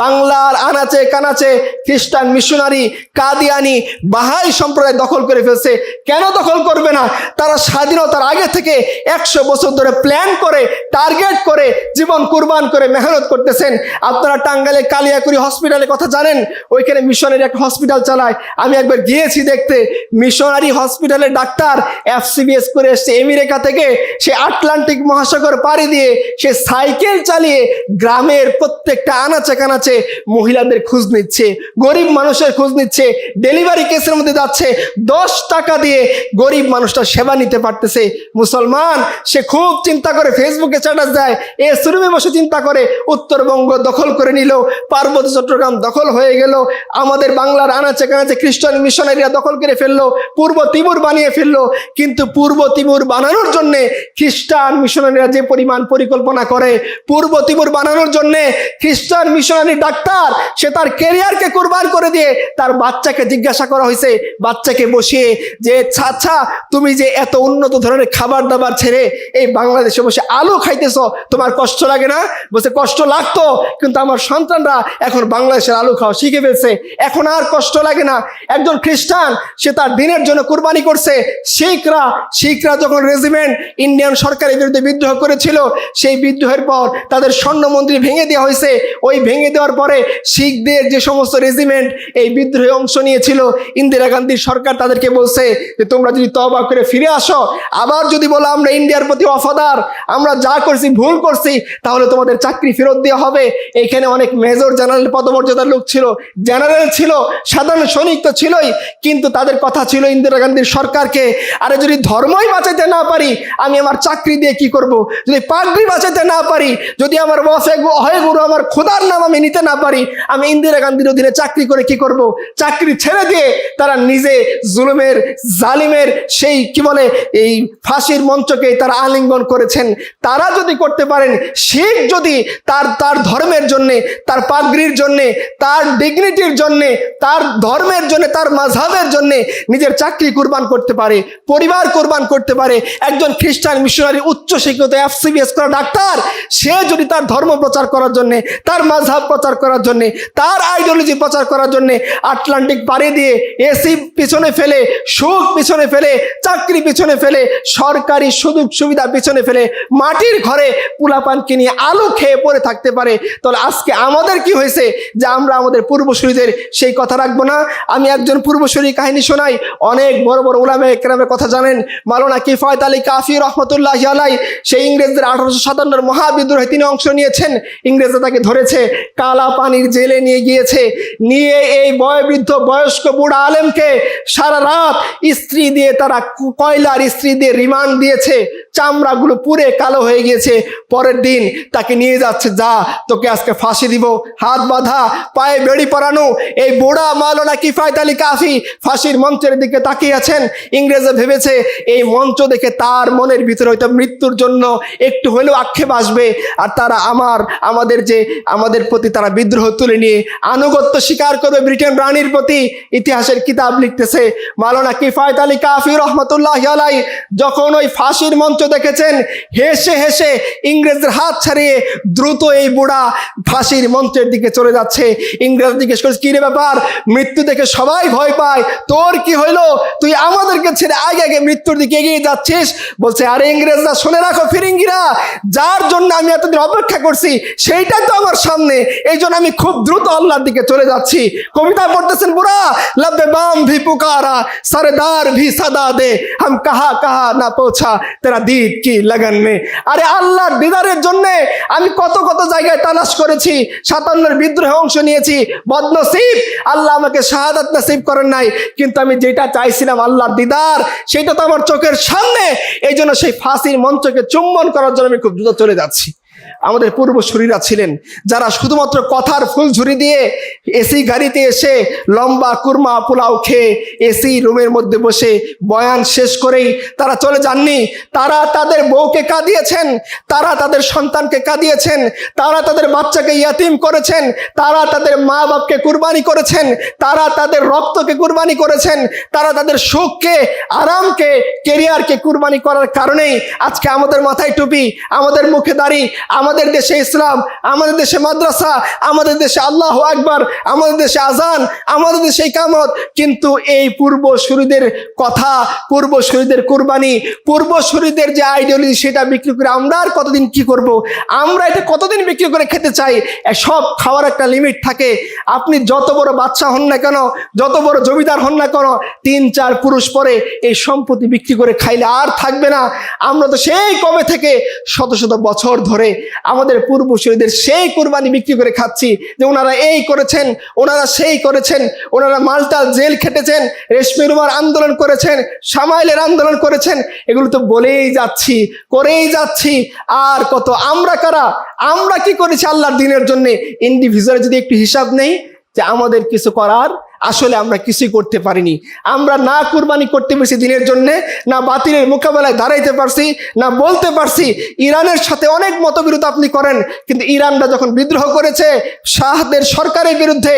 বাংলার আনাচে কানাচে খ্রিস্টান মিশনারি, কাদিয়ানি, বাহাই সম্প্রদায় দখল করে ফেলছে। কেন দখল করবে না? তারা স্বাধীনতার আগে থেকে 100 বছর ধরে প্ল্যান করে, টার্গেট করে, জীবন কুরবান করে মেহনত করতেছেন। আপনারা টাঙ্গাইলে কালিয়াকুড়ি হসপিটালের কথা জানেন, ওইখানে মিশনারি একটা হসপিটাল চালায়। আমি একবার গিয়েছি দেখতে। মিশনারি হসপিটালের ডাক্তার FCBS করে এসছে আমেরিকা থেকে, সে আটলান্টিক মহাসাগর পাড়ি দিয়ে সে সাইকেল চালিয়ে গ্রামের প্রত্যেকটা আনাচে কানাচে মহিলাদের খোঁজ নিচ্ছে, গরিব মানুষের খোঁজ নিচ্ছে, ডেলিভারি কেসের মধ্যে যাচ্ছে, 10 টাকা দিয়ে গরিব মানুষটা সেবা নিতে পারতেছে। মুসলমান সে খুব চিন্তা করে, ফেসবুকে স্ট্যাটাস দেয়, এ সুরমে বসে চিন্তা করে, উত্তরবঙ্গ দখল করে নিল, পার্বত্য চট্টগ্রাম দখল হয়ে গেল, আমাদের বাংলার আনাচে কানাচে খ্রিস্টান মিশনারিরা দখল করে ফেললো, পূর্ব তিমুর বানিয়ে ফেললো। কিন্তু পূর্ব তিমুর বানানোর জন্য খ্রিস্টান মিশনারিরা যে পরিমাণ পরিকল্পনা করে, পূর্ব তিমুর বানানোর জন্য খ্রিস্টান মিশনারি ডাক্তার সে তার ক্যারিয়ারকে কুরবান করে দিয়ে তার বাচ্চাকে জিজ্ঞাসা করা হয়েছে, বাচ্চাকে বসিয়ে, যে আচ্ছা তুমি যে এত উন্নত ধরনের খাবার দাবার ছেড়ে এই বাংলাদেশে বসে আলু খাইতেছ, তোমার কষ্ট লাগে না? বলছে, কষ্ট লাগতো, কিন্তু আমার সন্তানরা এখন বাংলাদেশের আলু খাওয়া শিখে ফেলছে, এখন আর কষ্ট লাগে না। একজন খ্রিস্টান সে তার দিনের জন্য কুরবানি করছে। শিখরা যখন রেজিমেন্ট ইন্ডিয়ান সরকারের বিরুদ্ধে বিদ্রোহ করেছিল, সেই বিদ্রোহের পর তাদের স্বর্ণ মন্দির ভেঙে দেওয়া হয়েছে। ওই ভেঙে দেওয়ার পরে শিখদের যে সমস্ত রেজিমেন্ট এই বিদ্রোহে অংশ নিয়েছিল, ইন্দিরা গান্ধীর সরকার তাদেরকে বলছে যে তোমরা যদি তওবা করে ফিরে আসো, আবার যদি বলো আমরা ইন্ডিয়ার প্রতি ওয়াফাদার, আমরা যা করছি ভুল করছি, তাহলে তোমাদের চাকরি ফেরত দেওয়া হবে। এইখানে অনেক মেজর জেনারেল পদমর্যাদার লোক ছিল, জেনারেল ছিল, সাধারণ সৈনিক তো ছিলই, কিন্তু তাদের কথা ছিল ইন্দিরা গান্ধীর সরকারকে, আরে যদি ধর্মই বাঁচাইতে না পারি আমি আমার চাকরি দিয়ে কি করব? যদি পাগড়ি বাঁচাইতে না পারি, যদি আমার বসে হয় গুরু আমার খোদার নাম আমি নিতে না পারি, আমি ইন্দিরা গান্ধীর অধীনে চাকরি করে কি করব? চাকরি ছেড়ে দিয়ে তারা নিজে জুলুমের জালিমের সেই কি বলে এই ফাঁসির মঞ্চকে তারা আলিঙ্গন করেছেন। তারা যদি করতে পারেন, শিখ যদি তার ধর্মের জন্যে, তার পাগড়ির জন্যে, তার ডিগনিটির জন্যে, তার ধর্মের জন্য, তার মাযহাবের জন্য নিজের চাকরি কুরবান করতে পারে, পরিবার কুরবান করতে পারে, একজন খ্রিস্টান মিশনারি উচ্চ শিক্ষিত FCBS করা ডাক্তার সে যদি তার ধর্ম প্রচার করার জন্য, তার মাযহাব প্রচার করার জন্য, তার আইডিওলজি প্রচার করার জন্য আটলান্টিক পাড়ি দিয়ে এসি পিছনে ফেলে, সুখ পিছনে ফেলে, চাকরি পিছনে ফেলে, সরকারি সুযোগ সুবিধা পিছনে ফেলে মাটির ঘরে পোলাপানকে নিয়ে আলু খেয়ে পড়ে থাকতে পারে, তাহলে আজকে আমাদের কি হয়েছে যে আমরা আমাদের পূর্বসূরীদের সেই কথা রাখবো না? আমি একজন পূর্বসূরী কাহিনী শোনাই। অনেক বড় বড় উলামায়ে কেরামের কথা জানেন। মাওলানা কিফায়েত আলী কাফি রহমতুল্লাহি আলাইহি সেই ইংরেজদের 1857 মহাবিদ্রোহে তিনি অংশ নিয়েছেন। ইংরেজরা তাকে ধরেছে, কালা পানির জেলে নিয়ে গিয়েছে, নিয়ে এই বয়োবৃদ্ধ বয়স্ক বুড়া আলেমকে সারা রাত ইস্ত্রি দিয়ে তারা কয়লার ইস্ত্রি দিয়ে রিমান্ড দিয়েছে, চামড়াগুলো পুড়ে কালো হয়ে গিয়েছে। পরের দিন তাকে নিয়ে যাচ্ছে, যা তোকে আজকে ফাঁসি দিব, হাত বাঁধা, পায়ে বেড়ি পরানো। এই বুড়া মাওলানা কিফায়েত আলী কাফি ফাঁসির মঞ্চের দিকে তাকিয়ে আছেন। ইংরেজরা ভেবেছে এই মঞ্চ দেখে তার মনের ভিতরে হয়তো মৃত্যুর জন্য একটু হলেও আক্ষেপ আসবে, আর তারা আমাদের প্রতি তারা বিদ্রোহ তুলে নিয়ে আনুগত্য স্বীকার করবে ব্রিটেন রানীর প্রতি। ইতিহাসের কিতাব লিখতেছে মাওলানা কিফায়েত আলী কাফি রহমতুল্লাহি আলাইহি যখন ওই ফাঁসির মঞ্চ দেখেছেন, হেসে হেসে ইংরেজদের হাত ছাড়িয়ে দ্রুত এই বুড়া ফাঁসির মঞ্চের দিকে চলে যাচ্ছে। ইংরেজ জিজ্ঞেস করেছে, কি রে ব্যাপার, মৃত্যু দেখে সবাই ভয় পায়, তোর কি হইলো, তুই আমাদেরকে ছেড়ে আগে আগে মৃত্যুর দিকে এগিয়ে যাচ্ছিস? বলছে, আরে ইংরেজরা, শুনে রাখো ফিরিঙ্গিরা, যার জন্য আমি এতদিন অপেক্ষা করছি সেইটাই তো আমার সামনে, এই জন্য আমি খুব দ্রুত আল্লাহর দিকে চলে যাচ্ছি। কবিতা পড়তেছেন, বুড়া লব্বে বাম ভি পুকারা, সরদার ভি সদা দে, হাম কাহা কাহা না পৌঁছা তেরা দীদ কি লগন মে। আরে আল্লাহর দিদারের জন্য আমি কত কত জায়গায় তালাশ করেছি, 57 বিদ্রোহে অংশ নিয়েছি, বদনসিব আল্লাহ আমাকে শাহাদাত নসিব করেন নাই, কিন্তু আমি যেটা চাইছিলাম আল্লাহর দিদার, সেটা তো আমার চোখের সামনে, এই জন্য সেই ফাঁসির মঞ্চকে চুম্বন করার জন্য আমি খুব দ্রুত চলে যাচ্ছি। আমাদের পূর্বসূরীরা ছিলেন যারা শুধুমাত্র কথার ফুলঝুরি দিয়ে এসি গাড়িতে এসে লম্বা কুরমা পোলাও খেয়ে এসি রুমের মধ্যে বসে বয়ান শেষ করেই তারা চলে যাননি। তারা তাদের বউকে কাঁদিয়েছেন, তারা তাদের সন্তানকে কাঁদিয়েছেন, তারা তাদের বাচ্চাকে ইয়াতিম করেছেন, তারা তাদের মা বাপকে কুরবানি করেছেন, তারা তাদের রক্তকে কুরবানি করেছেন, তারা তাদের সুখকে, আরামকে, কেরিয়ারকে কুরবানি করার কারণেই আজকে আমাদের মাথায় টুপি, আমাদের মুখে দাড়ি, আমাদের দেশে ইসলাম, আমাদের দেশে মাদ্রাসা, আমাদের দেশে আল্লাহু আকবার, আমাদের দেশে আজান, আমাদের দেশে ইকামত। কিন্তু এই পূর্বসূরীদের কথা, পূর্বসূরীদের কুরবানি, পূর্বসূরীদের যে আইডিওলজি, সেটা বিক্রি করে আমরা আর কতদিন কি করব? আমরা এটা কতদিন বিক্রি করে খেতে চাই? সব খাওয়ার একটা লিমিট থাকে। আপনি যত বড় বাদশা হন না কেন, যত বড় জমিদার হন না কেন, 3-4 পুরুষ পরে এই সম্পত্তি বিক্রি করে খাইলে আর থাকবে না। আমরা তো সেই কবে থেকে শত শত বছর ধরে আমাদের পূর্বসূরীদের সেই কুরবানি বিক্রি করে খাচ্ছি, যে ওনারা এই করেছেন, ওনারা সেই করেছেন, ওনারা মালটাল জেল খেটেছেন, রেশমি রুমার আন্দোলন করেছেন, সামাইলের আন্দোলন করেছেন, এগুলো তো বলেই যাচ্ছি, করেই যাচ্ছি। আর কত আমরা কারা, আমরা কি করেছি আল্লাহর দিনের জন্য? ইন্ডিভিজুয়াল যদি একটু হিসাব নেই যে আমাদের কিছু করার, আসলে আমরা কিছুই করতে পারিনি। আমরা না কুরবানি করতে পেরেছি দিনের জন্য, না বাতিলের মোকাবেলায় দাঁড়াইতে পারছি, না বলতে পারছি। ইরানের সাথে অনেক মতবিরোধ আপনি করেন, কিন্তু ইরানরা যখন বিদ্রোহ করেছে শাহদের সরকারের বিরুদ্ধে,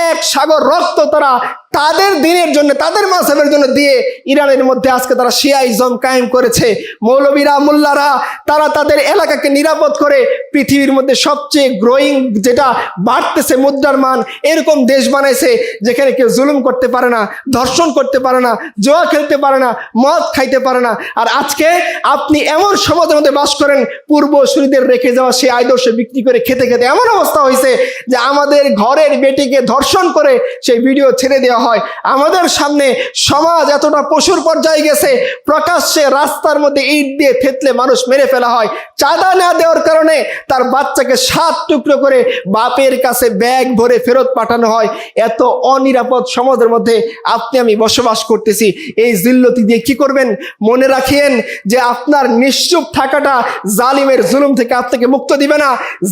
1 সাগর রক্ত তারা তাদের দিনের জন্য, তাদের মাযহাবের জন্য দিয়ে ইরানের মধ্যে আজকে তারা শিয়াইজম কায়েম করেছে। মৌলবীরা, মোল্লারা, তারা তাদের এলাকাকে নিরাপদ করে পৃথিবীর মধ্যে সবচেয়ে গ্রোয়িং, যেটা বাড়তেছে মুদ্রার মান, এরকম দেশ বানাইছে যেখানে কেউ জুলুম করতে পারে না, ধর্ষণ করতে পারে না, জুয়া খেলতে পারে না, মদ খাইতে পারে না। আর আজকে আপনি এমন সমাজের মধ্যে বাস করেন, পূর্বসূরীদের রেখে যাওয়া সেই আদর্শ বিক্রি করে খেতে খেতে এমন অবস্থা হয়েছে যে আমাদের ঘরের বেটিকে ধর্ষণ করে সেই ভিডিও ছেড়ে দেওয়া হয়। আমাদের সামনে সমাজ এতটা পশুর পর্যায়ে গেছে, প্রকাশ্যে রাস্তার মধ্যে ইট দিয়ে থেতলে মানুষ মেরে ফেলা হয়। চাঁদা না দেওয়ার কারণে তার বাচ্চাকে 7 টুকরো করে বাপের কাছে ব্যাগ ভরে ফেরত পাঠানো হয়। এত অনিরাপদ সমাজের মধ্যে আপনি আমি বসবাস করতেছি। এই জিল্লতি দিয়ে কি করবেন? মনে রাখিয়েন যে আপনার নিশ্চুপ থাকাটা জালিমের জুলুম থেকে আপনাকে মুক্ত দিবে না।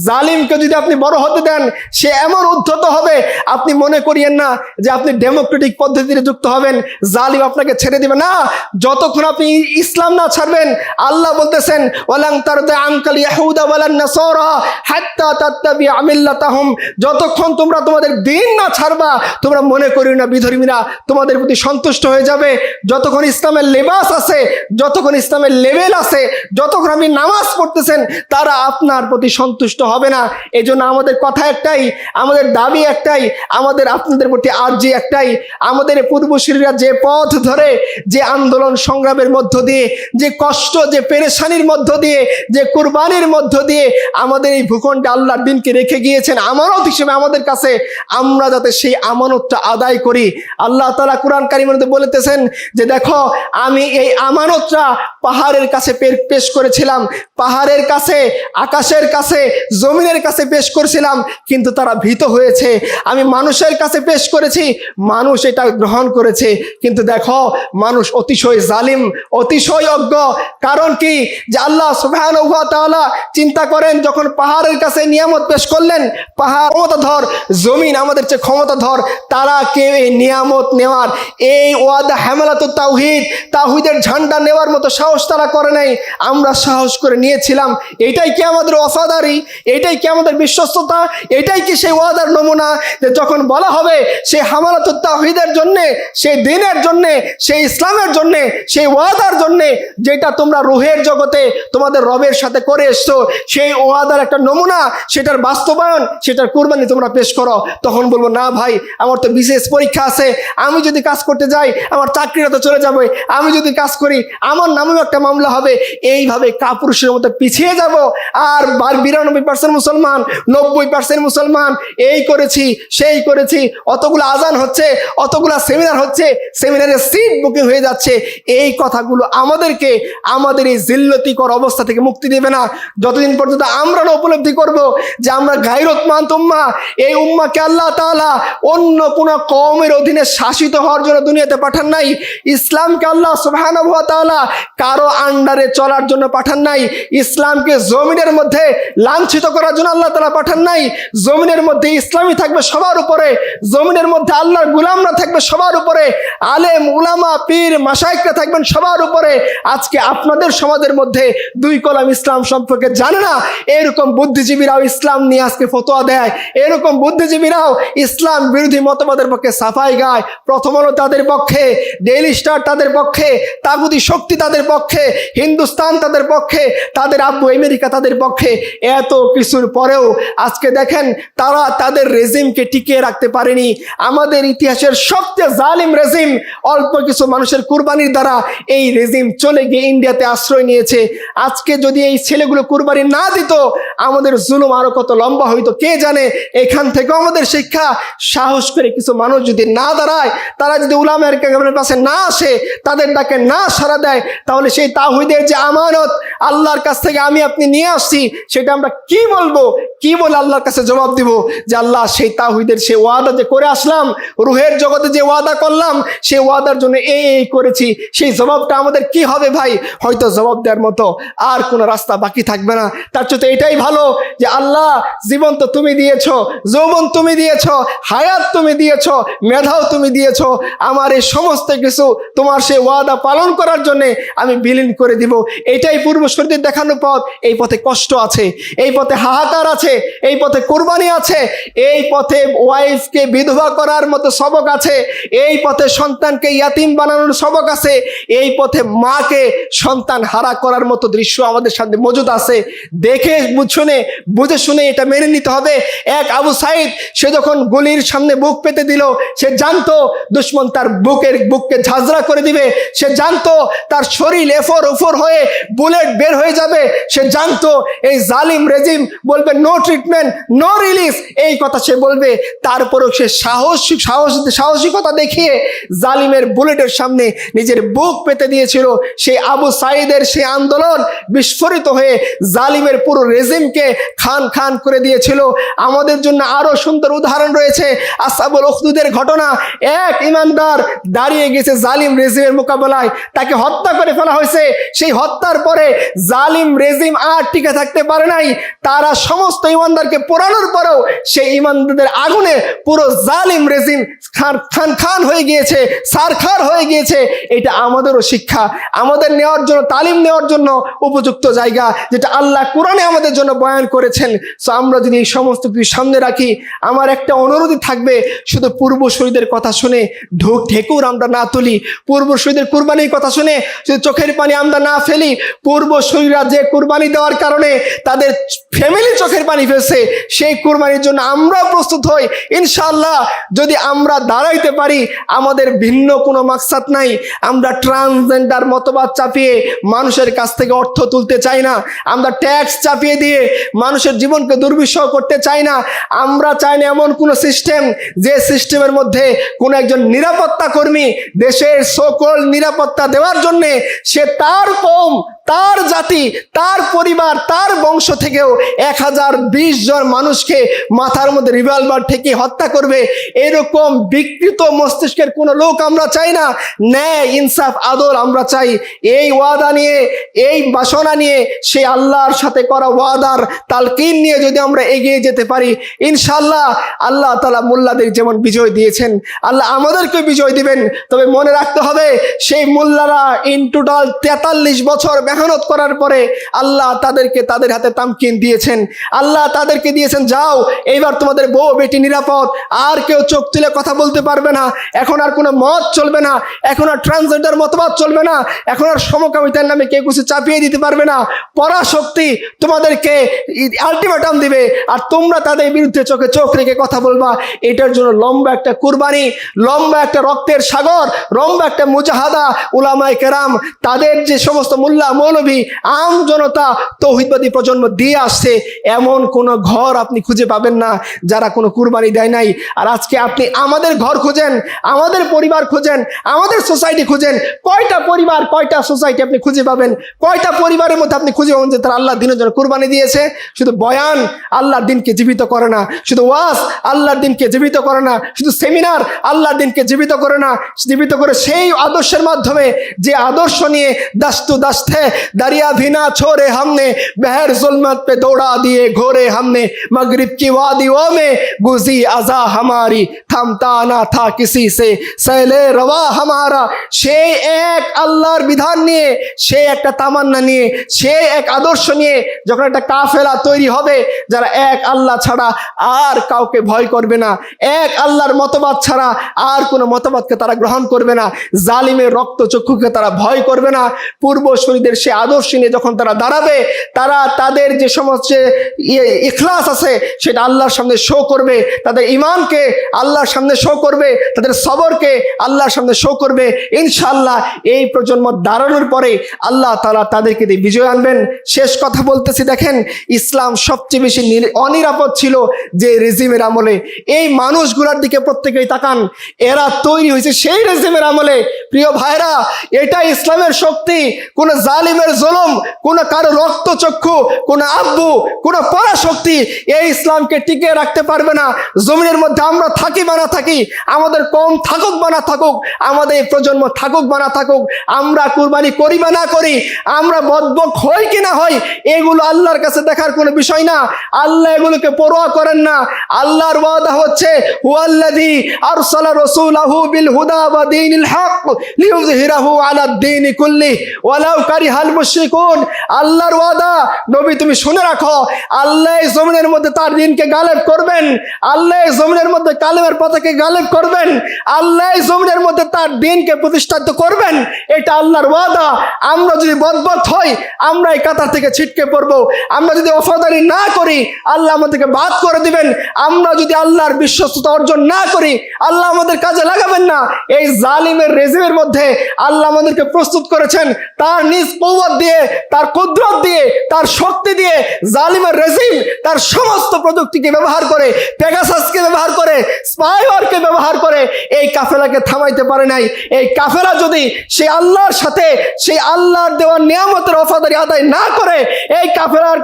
জালিমকে যদি আপনি বড় হতে দেন, সে এমন উদ্ধত হবে, আপনি মনে করিয়েন না যে আপনি ডেমোক্রেটিক পদ্ধতিতে যুক্ত হবেন, জালিম আপনাকে ছেড়ে দিবে না। যতক্ষণ আপনি ইসলাম না ছাড়বেন, আল্লাহ বলতেছেন, ওয়ালান তারদা আনকাল ইয়াহুদা ওয়ালান নাসারা হাত্তা তাত্তাবিআ মিল্লাতাহুম, যতক্ষণ তোমরা তোমাদের দিন না ছাড়বা, তোমরা মনে করিও না বিধর্মীরা তোমাদের প্রতি সন্তুষ্ট হয়ে যাবে। যতক্ষণ ইসলামের লেবাস আছে, যতক্ষণ ইসলামের লেভেল আছে, যতক্ষণ আপনি নামাজ পড়তেছেন, তারা আপনার প্রতি সন্তুষ্ট হবে না। এই জন্য আমাদের কথা একটাই, আমাদের দাবি একটাই, আমাদের আপনাদের প্রতি আর্জি একটাই। আমাদের পূর্বসূরীরা যে পথ ধরে, যে আন্দোলন সংগ্রামের মধ্য দিয়ে, যে কষ্ট, যে পেরেশানির মধ্য দিয়ে, যে কুরবানির মধ্য দিয়ে আমাদের এই ভূখণ্ডে আল্লাহর দিনকে রেখে গিয়েছেন আমানত হিসেবে আমাদের কাছে, আমরা যাতে সেই আমানতটা আদায় করি। আল্লাহ তাআলা কুরআন কারীমের মধ্যে বলতেছেন যে দেখো, আমি এই আমানতটা পাহাড়ের কাছে পেশ করেছিলাম, পাহাড়ের কাছে, আকাশের কাছে, জমিনের কাছে পেশ করেছিলাম, কিন্তু তারা ভীত হয়েছে। আমি মানুষের কাছে পেশ করেছি, মানুষ এটা গ্রহণ করেছে, কিন্তু দেখো মানুষ অতিশয় জালিম, অতিশয় অজ্ঞ। কারণ কি? যে আল্লাহ সুবহানাহু ওয়া তাআলা চিন্তা করেন, যখন পাহাড়ের কাছে নিয়ামত পেশ করলেন, পাহাড় ক্ষমতাধর, জমিন আমাদের চেয়ে ক্ষমতাধর, তারা কেউ এই নিয়ামত নেওয়ার, এই ওয়াদা হামালাতুত তাওহীদ, তাওহীদের ঝান্ডা নেওয়ার মতো সাহস তারা করে নাই। আমরা সাহস করে নিয়েছিলাম। এটাই কি আমাদের ওয়াফাদারি? এটাই কি আমাদের বিশ্বস্ততা? এটাই কি সেই ওয়াদার নমুনা যে যখন বলা হবে সেই হামালাতুত তাওহীদের জন্য, সেই দ্বীনের জন্য, সেই ইসলামের জন্য, সেই ওয়াদার জন্য যেটা তোমরা রুহের জগতে তোমাদের রবের সাথে করে এসছো, সেই ওয়াদার একটা নমুনা, সেটার বাস্তবায়ন, সেটার কুরবানি তোমরা পেশ করো। তখন বলবো না ভাই, আমার তো বিশেষ পরীক্ষা আছে, আমি যদি কাজ করতে যাই আমার চাকরিটা তো চলে যাবে, আমি যদি কাজ করি আমার নামেও একটা মামলা হবে। এইভাবে কাপুরুষের মতো পিছিয়ে যাব। আর 92% মুসলমান, 90% মুসলমান, এই করেছি সেই করেছি, অতগুলো আজান হচ্ছে, অতগুলো সেমিনার হচ্ছে, সেমিনারের সিট বুকিং হয়ে যাচ্ছে, এই কথাগুলো আমাদেরকে আমাদের এই জিল্লতিকর অবস্থা থেকে মুক্তি দেবে না যতদিন পর্যন্ত আমরা না উপলব্ধি করব যে আমরা গায়রতমান উম্মাহ। এই উম্মাহকে আল্লাহ তাআলা অন্য কোনো কওমের অধীনে শাসিত হওয়ার জন্য দুনিয়াতে পাঠান নাই। ইসলামকে আল্লাহ সুবহানাহু ওয়া তাআলা কারো আন্ডারে চলার জন্য পাঠান নাই। ইসলামকে জমিনের মধ্যে লাঞ্ছিত করার জন্য আল্লাহ তাআলা পাঠান নাই। জমিনের মধ্যে ইসলামই থাকবে সবার উপরে, জমিনের মধ্যে আল্লাহর গোলামরা থাকবে সবার উপরে, আলেম উলামা পীর মাশায়েখরা থাকবেন সবার উপরে। আজকে আপনাদের সমাজের মধ্যে দুই কলম ইসলাম সম্পর্কে জানে না, এরকম বুদ্ধিজীবীরাও ইসলাম নিয়ে আজকে ফতোয়া দেয়, এরকম বুদ্ধিজীবীরাও ইসলাম বিরোধী মতবাদের পক্ষে সাফাই গায়। প্রথম আলো তাদের পক্ষে, ডেইলি স্টার তাদের পক্ষে, তাগুতি শক্তি তাদের পক্ষে, হিন্দুস্তান তাদের পক্ষে, তাদের আব্বু আমেরিকা তাদের পক্ষে। এত কিছুর পরেও আজকে দেখেন তারা তাদের রেজিমকে টিকিয়ে রাখতে পারেনি। আমাদের ইতিহাসের সবচেয়ে জালিম রেজিম, অল্প কিছু মানুষের কুরবানির দ্বারা এই রেজিম চলে গিয়ে ইন্ডিয়াতে আশ্রয় নিয়েছে। আজকে যদি এই ছেলেগুলো কুরবানি না দিত, আমাদের জুলুম আরো কত লম্বা হইতো কে জানে। এখান থেকেও আমাদের শিক্ষা, সাহস করে কিছু মানুষ যদি না দাঁড়ায়, তারা যদি উলামায়ে কেরামের কাছে না আসে, তাদের ডাকে না সাড়া দেয়, তাহলে সেই তাওহীদের যে আমানত আল্লাহর কাছ থেকে আমি আপনি নিয়ে আসছি, সেটা আমরা কি বলবো, কি বলে আল্লাহর কাছে জবাব দিব যে আল্লাহ সেই তাওহীদের সেই ওয়াদা যে করে আসলাম, রুহের জগতে যে ওয়াদা করলাম, সেই ওয়াদার জন্য এই করেছি, সেই জবাবটা আমাদের কি হবে ভাই? হয়তো জবাব দেওয়ার মতো আর কোনো রাস্তা বাকি থাকবে না। তার চেয়ে এটাই ভালো যে আল্লাহ জীবন তো তুমি দিয়েছো, যৌবন তুমি দিয়েছো, হায়াত তুমি দিয়েছো, মেধাও তুমি দিয়েছো, আমার এই সমস্ত কিছু তোমার সেই ওয়াদা পালন করার জন্য আমি বিলীন করে দিব। এটাই পূর্বসূরীদের দেখানো পথ। এই পথে কষ্ট আছে, এই পথে হাহাকার আছে, এই পথে কুরবানি আছে, এই পথে ওয়াইফকে বিধবা করার মতো সবক আছে, এই পথে সন্তানকে ইয়াতিম বানানোর সবক আছে, এই পথে মাকে সন্তান হারা করার মতো দৃশ্য আমাদের সামনে মজুদ আছে। দেখে বুঝে শুনে এটা মেনে নিতে হবে। এক আবু সাইদ, সে যখন গুলির সামনে বুক পেতে দিল, সে জানতো দুশ্মন তার বুককে ঝাঁঝরা করে দিবে, সে জানতো তার শরীর এফর ওফর হয়ে বুলেট বের হয়ে যাবে, সে জানতো এই জালিম রেজিম বলবে নো ট্রিটমেন্ট নো রিলিজ, এই কথা সে বলবে। তারপরেও সে সাহসিকতা দেখিয়ে জালিমের বুলেটের সামনে নিজের বুক পেতে দিয়েছিল। সেই আবু সাইদের সেই আন্দোলন বিস্ফোরিত হয়ে জালিমের পুরো রেজিমকে খান খান করে দিয়েছিল। আমাদের জন্য আরো সুন্দর উদাহরণ রয়েছে আসহাবুল উখদুদের ঘটনা। এক ইমানদার দাঁড়িয়ে গেছে জালিম রেজিমের মোকাবেলায়, তাকে হত্যা করে ফেলা হয়েছে। সেই হত্যার পরে জালিম রেজিম আর টিকে থাকতে পারে নাই, তারা সমস্ত ইমানদারকে পোড়ানোর পরেও সেই ইমানদারদের আগুনে পুরো জালিম রেজিম খান খান হয়ে গিয়েছে, সারখার হয়ে গিয়েছে। এটা আমাদেরও শিক্ষা, আমাদের নেওয়ার জন্য, তালিম নেওয়ার জন্য উপযুক্ত জায়গা, যেটা আল্লাহ কোরআনে আমাদের জন্য বয়ান করেছেন। সো আমরা যদি এই সমস্ত কিছু সামনে রাখি, আমার একটা অনুরোধই থাকবে, শুধু পূর্বসূরীদের কথা শুনে ঢেকুর আমরা না তুলি, পূর্বসূরীদের কুরবানির কথা শুনে শুধু চোখের পানি আমরা না ফেলি। পূর্বসূরীরা যে কুরবানি দেওয়ার কারণে তাদের ফ্যামিলি চোখের পানি ফেলছে, সেই কুরবানির জন্য আমরা প্রস্তুত হই। ইনশাআল্লাহ যদি আমরা দাঁড়াইতে পারি, আমাদের ভিন্ন কোনো মাকসাদ নাই। আমরা ট্রান্সজেন্ডার মতবাদ চাপিয়ে মানুষের কাছ থেকে অর্থ তুলতে চাই না, আমরা ট্যাক্স চাপিয়ে দিয়ে মানুষের জীবনকে দুর্বিষহ করতে চাই না। আমরা চাই না এমন কোনো সিস্টেম, যে সিস্টেমের মধ্যে কোনো একজন নিরাপত্তা কর্মী দেশের সকল নিরাপত্তা দেওয়ার জন্য সে তার কওম, তার জাতি, তার পরিবার, তার বংশ থেকেও 1020 জন মানুষকে মাথার মধ্যে রিভলভার ঠেকিয়ে হত্যা করবে। এরকম বিকৃত মস্তিষ্কের কোনো লোক আমরা চাই না। ন্যায় ইনসাফ আদল আমরা চাই। এই ওয়াদা নিয়ে, এই বাসনা নিয়ে, সেই আল্লাহর সাথে করা ওয়াদার তালকিন নিয়ে যদি আমরা এগিয়ে যেতে পারি, ইনশাআল্লাহ আল্লাহ তাআলা মোল্লাদের যেমন বিজয় দিয়েছেন, আল্লাহ আমাদেরকে বিজয় দিবেন। তবে মনে রাখতে হবে, সেই মোল্লারা ইন টোটাল 43 বছর মেহনত করার পরে আল্লাহ তাদেরকে তাদের হাতে তামকিন দিয়েছেন। আল্লাহ তাদেরকে দিয়েছেন, যাও এইবার তোমাদের বউ বেটি নিরাপদ, আর কেউ চোখ তুলে কথা বলতে পারবে না, এখন আর কোনো মত চলবে না, এখন আর ট্রান্সজেন্ডার মতবাদ চলবে না, এখন আর সমকামিতার নামে কেউ কিছু চাপিয়ে দিতে পারবে না। পরাশক্তি তোমাদেরকে আলটিমেটাম দিবে, আর তোমরা তাদের বিরুদ্ধে চোখে চোখ রেখে কথা বলবা। এটার জন্য লম্বা একটা কুরবানি, লম্বা একটা রক্তের সাগর, লম্বা একটা মুজাহাদা উলামায়ে কেরাম, তাদের যে সমস্ত মোল্লা মৌলভী আম জনতা তৌহিদবাদী প্রজন্ম দিয়ে আসছে, এমন কোনো ঘর আপনি খুঁজে পাবেন না যারা কোনো কুরবানি দেয় নাই। আর আজকে আপনি আমাদের ঘর খুঁজেন, আমাদের পরিবার খুঁজেন, আমাদের সোসাইটি খুঁজেন, কয়টা পরিবার কয়টা সোসাইটি আপনি খুঁজে পাবেন? কয়টা পরিবারের মধ্যে আপনি খুঁজে পাবেন যে তারা আল্লাহর দিনের জন্য কুরবানি দিয়েছে? শুধু বয়ান আল্লাহর দিনকে জীবিত করে না, শুধু ওয়াজ আল্লাহর দিনকে জীবিত করে না, শুধু সেমিনার আল্লাহর দিনকে জীবিত করে না, জীবিত করে সেই আদর্শের মাধ্যমে যে আদর্শ নিয়ে দাস্তু দাস্তে দারিয়া ভিনা छोड़े हमने बहर जुल्मत पे दौड़ा दिए घोरे हमने मगरिब की वादियों में गुजी अज़ा हमारी थमता ना था किसी से सैले रवा हमारा। সেই এক আল্লাহর বিধান নিয়ে, সেই একটা তামান্না নিয়ে, সেই এক আদর্শ নিয়ে যখন একটা কাফেলা তৈরি হবে, যারা এক আল্লাহ ছাড়া আর কাউকে ভয় করবে না, এক আল্লাহর মতবাদ ছাড়া আর কোনো মতবাদকে তারা গ্রহণ করবে না, জালিমের রক্ত চক্ষুকে তারা ভয় করবে না, পূর্বসূরীদের সে আদর্শ নিয়ে যখন তারা দাঁড়াবে, তারা তাদের যে সমস্ত ইখলাস আছে সেটা আল্লাহর সামনে শো করবে, তাদের ঈমানকে আল্লাহর সামনে শো করবে, তাদের সবরকে আল্লাহর সামনে শো করবে। ইনশাআল্লাহ এই প্রজন্ম দাঁড়ানোর পরে আল্লাহ তাআলা তাদেরকে দিয়ে বিজয় আনবেন। শেষ কথা বলতেছি, দেখেন ইসলাম সবচেয়ে বেশি অনিরাপদ ছিল যে রেজিমের আমলে। এই মানুষগুলোর দিকে প্রত্যেকেই তাকান, এরা তৈরি হয়েছে সেই রেজিমের আমলে। প্রিয় ভাইরা, এটা ইসলামের শক্তি। কোন জালিমের জুলুম, কোন কারো রক্তচক্ষু, কোন আব্বু, কোন পরাশক্তি এই ইসলামকে টিকিয়ে রাখতে পারবে না। জমিনের মধ্যে আমরা থাকি বা না থাকি, আমাদের কম থাকুক বা না থাকুক, আমাদের এই প্রজন্ম থাকুক বা না থাকুক, আমরা কুরবানি করি বা না করি, আমরা বদবক হই কি না হই, এগুলো আল্লাহর কাছে দেখার কোনো বিষয় না। আল্লাহ এগুলোকে পরোয়া করেন না। আল্লাহর ওয়াদা হচ্ছে, হুয়াল্লাযী আরসালা রাসূলাহু বিল হুদা ওয়া দীনিল হক লিইয়ুযহিরাহু আলাদ দীনি কুল্লি ওয়ালাউ কারিহাল মুশরিকুন। আল্লাহর ওয়াদা, নবী তুমি শুনে রাখো, আল্লাহ জমিনের মধ্যে তার দ্বীনকে গালেব করবেন, আল্লাহ জমিনের মধ্যে কালেমার পতাকাকে গালেব করবেন, আল্লাহ জমিনের মধ্যে তার দ্বীনকে প্রতিষ্ঠিত করবেন। এটা আল্লাহর ওয়াদা। আমরা যদি বদবত হই, আমরা এই কাতার থেকে ছিটকে পড়বো। আমরা যদি ওফাদারি না করি, আল্লাহ আমাদেরকে বাদ করে দিবেন। আমরা যদি আল্লাহর বিশ্বস্ততা অর্জন না করি, আল্লাহ আমাদের কাজে লাগাবেন না। এই জালিমের রেজিমের মধ্যে আল্লাহ আমাদেরকে প্রস্তুত করেছেন তার নিজ কওয়াত দিয়ে, তার কুদরত দিয়ে, তার শক্তি দিয়ে। জালিমের রেজিম তার সমস্ত প্রযুক্তিকে ব্যবহার করে, পেগাসাসকে ব্যবহার করে, স্পাইওয়ারকে ব্যবহার করে এই কাফেলাকে থামাইতে পারে নাই। এই কাফেলা যদি সে আল্লাহর সাথে, সেই আল্লাহর দেওয়া নিয়ামতের ওফাদারি আদায় না করে, এই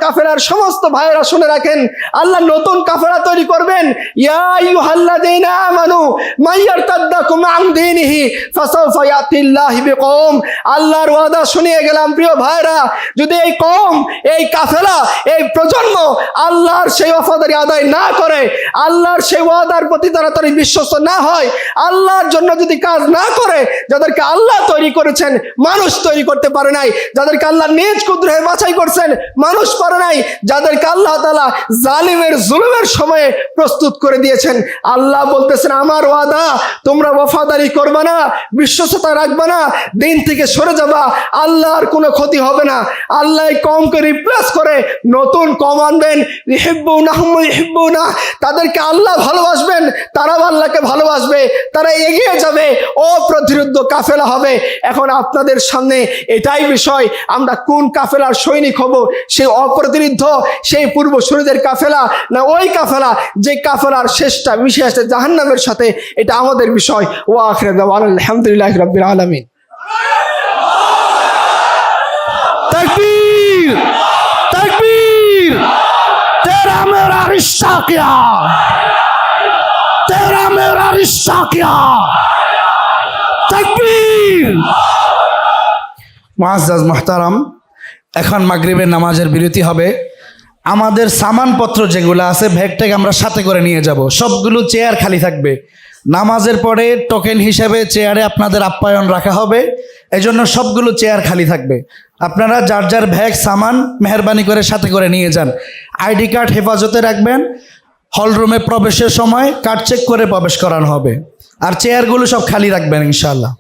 কাফেলার সমস্ত ভাইয়েরা শুনে রাখেন, আল্লাহ নতুন কাফেলা তৈরি করবেন। ইয়া আইয়ুহাল্লাযীনা আমানু মাইয়ারতাদ্দাকুম আন দীনিহি ফাসাউফা ইয়াতিল্লাহু বিকওম। আল্লাহর ওয়াদা শুনিয়ে গেলাম প্রিয় ভাইরা, যদি এই কওম, এই কাফেলা, এই প্রজন্ম আল্লাহর সেই ওফাদারি আদায় না করে, আল্লাহর সেই ওয়াদার প্রতি তাড়াতাড়ি বিশ্বস্ত না হয়, আল্লাহর জন্য যদি কাজ না করে, যাদেরকে আল্লাহ তৈরি করেছেন মানুষ তৈরি করতে পারে নাই, যাদেরকে আল্লাহ নিজ কুদরতে বাছাই করছেন মানুষ পারে নাই, যাদেরকে আল্লাহ তাআলা জালিমের জুলুমের সময়ে প্রস্তুত করে দিয়েছেন, আল্লাহ বলতেছেন আমার ওয়াদা, তোমরা ওয়াফাদারি করবে না, বিশ্বস্ততা রাখবে না, দিন থেকে সরে যাবা, আল্লাহর কোনো ক্ষতি হবে না। আল্লাহ এই কওমকে রিপ্লেস করে নতুন কওম আনবেন। ইহিব্বুনাহুম ইহিব্বুনা, তাদেরকে আল্লাহ ভালোবাসবেন, তারাও আল্লাহকে ভালোবাসবে, তারা এগিয়ে যাবে, অপ্রতিরোধ্য কাফেলা হবে। এখন আপনাদের সামনে এটাই বিষয়, আমরা কোন কাফেলার সৈনিক হব? সেই অপ্রতিরোধ্য, সেই পূর্বসূরীদের কাফেলা, না ওই কাফেলা যে কাফেলার শেষটা মিশে আসে জাহান্নামের সাথে? এটা আমাদের বিষয়। ওয়া আখিরু দাওয়ানা আলহামদুলিল্লাহি রাব্বিল আলামিন। तकबीर तकबीर, तेरा मेरा रिश्ता क्या, तेरा मेरा रिश्ता क्या, तकबीर। মুআজ্জাজ মুহতারাম, এখন মাগরিবের নামাজের বিরতি হবে। আমাদের সামানপত্র যেগুলো আছে ব্যাগটাকে আমরা সাথে করে নিয়ে যাব, সবগুলো চেয়ার খালি থাকবে। নামাজের পরে টোকেন হিসেবে চেয়ারে আপনাদের আপ্যায়ন রাখা হবে। এজন্য সবগুলো চেয়ার খালি থাকবে। আপনারা যার যার ব্যাগ সামান মেহরবানি করে সাথে করে নিয়ে যান। আইডি কার্ড হেফাজতে রাখবেন। হলরুমে প্রবেশের সময় কার্ড চেক করে প্রবেশ করানো হবে। আর চেয়ারগুলো সব খালি রাখবেন ইনশাআল্লাহ।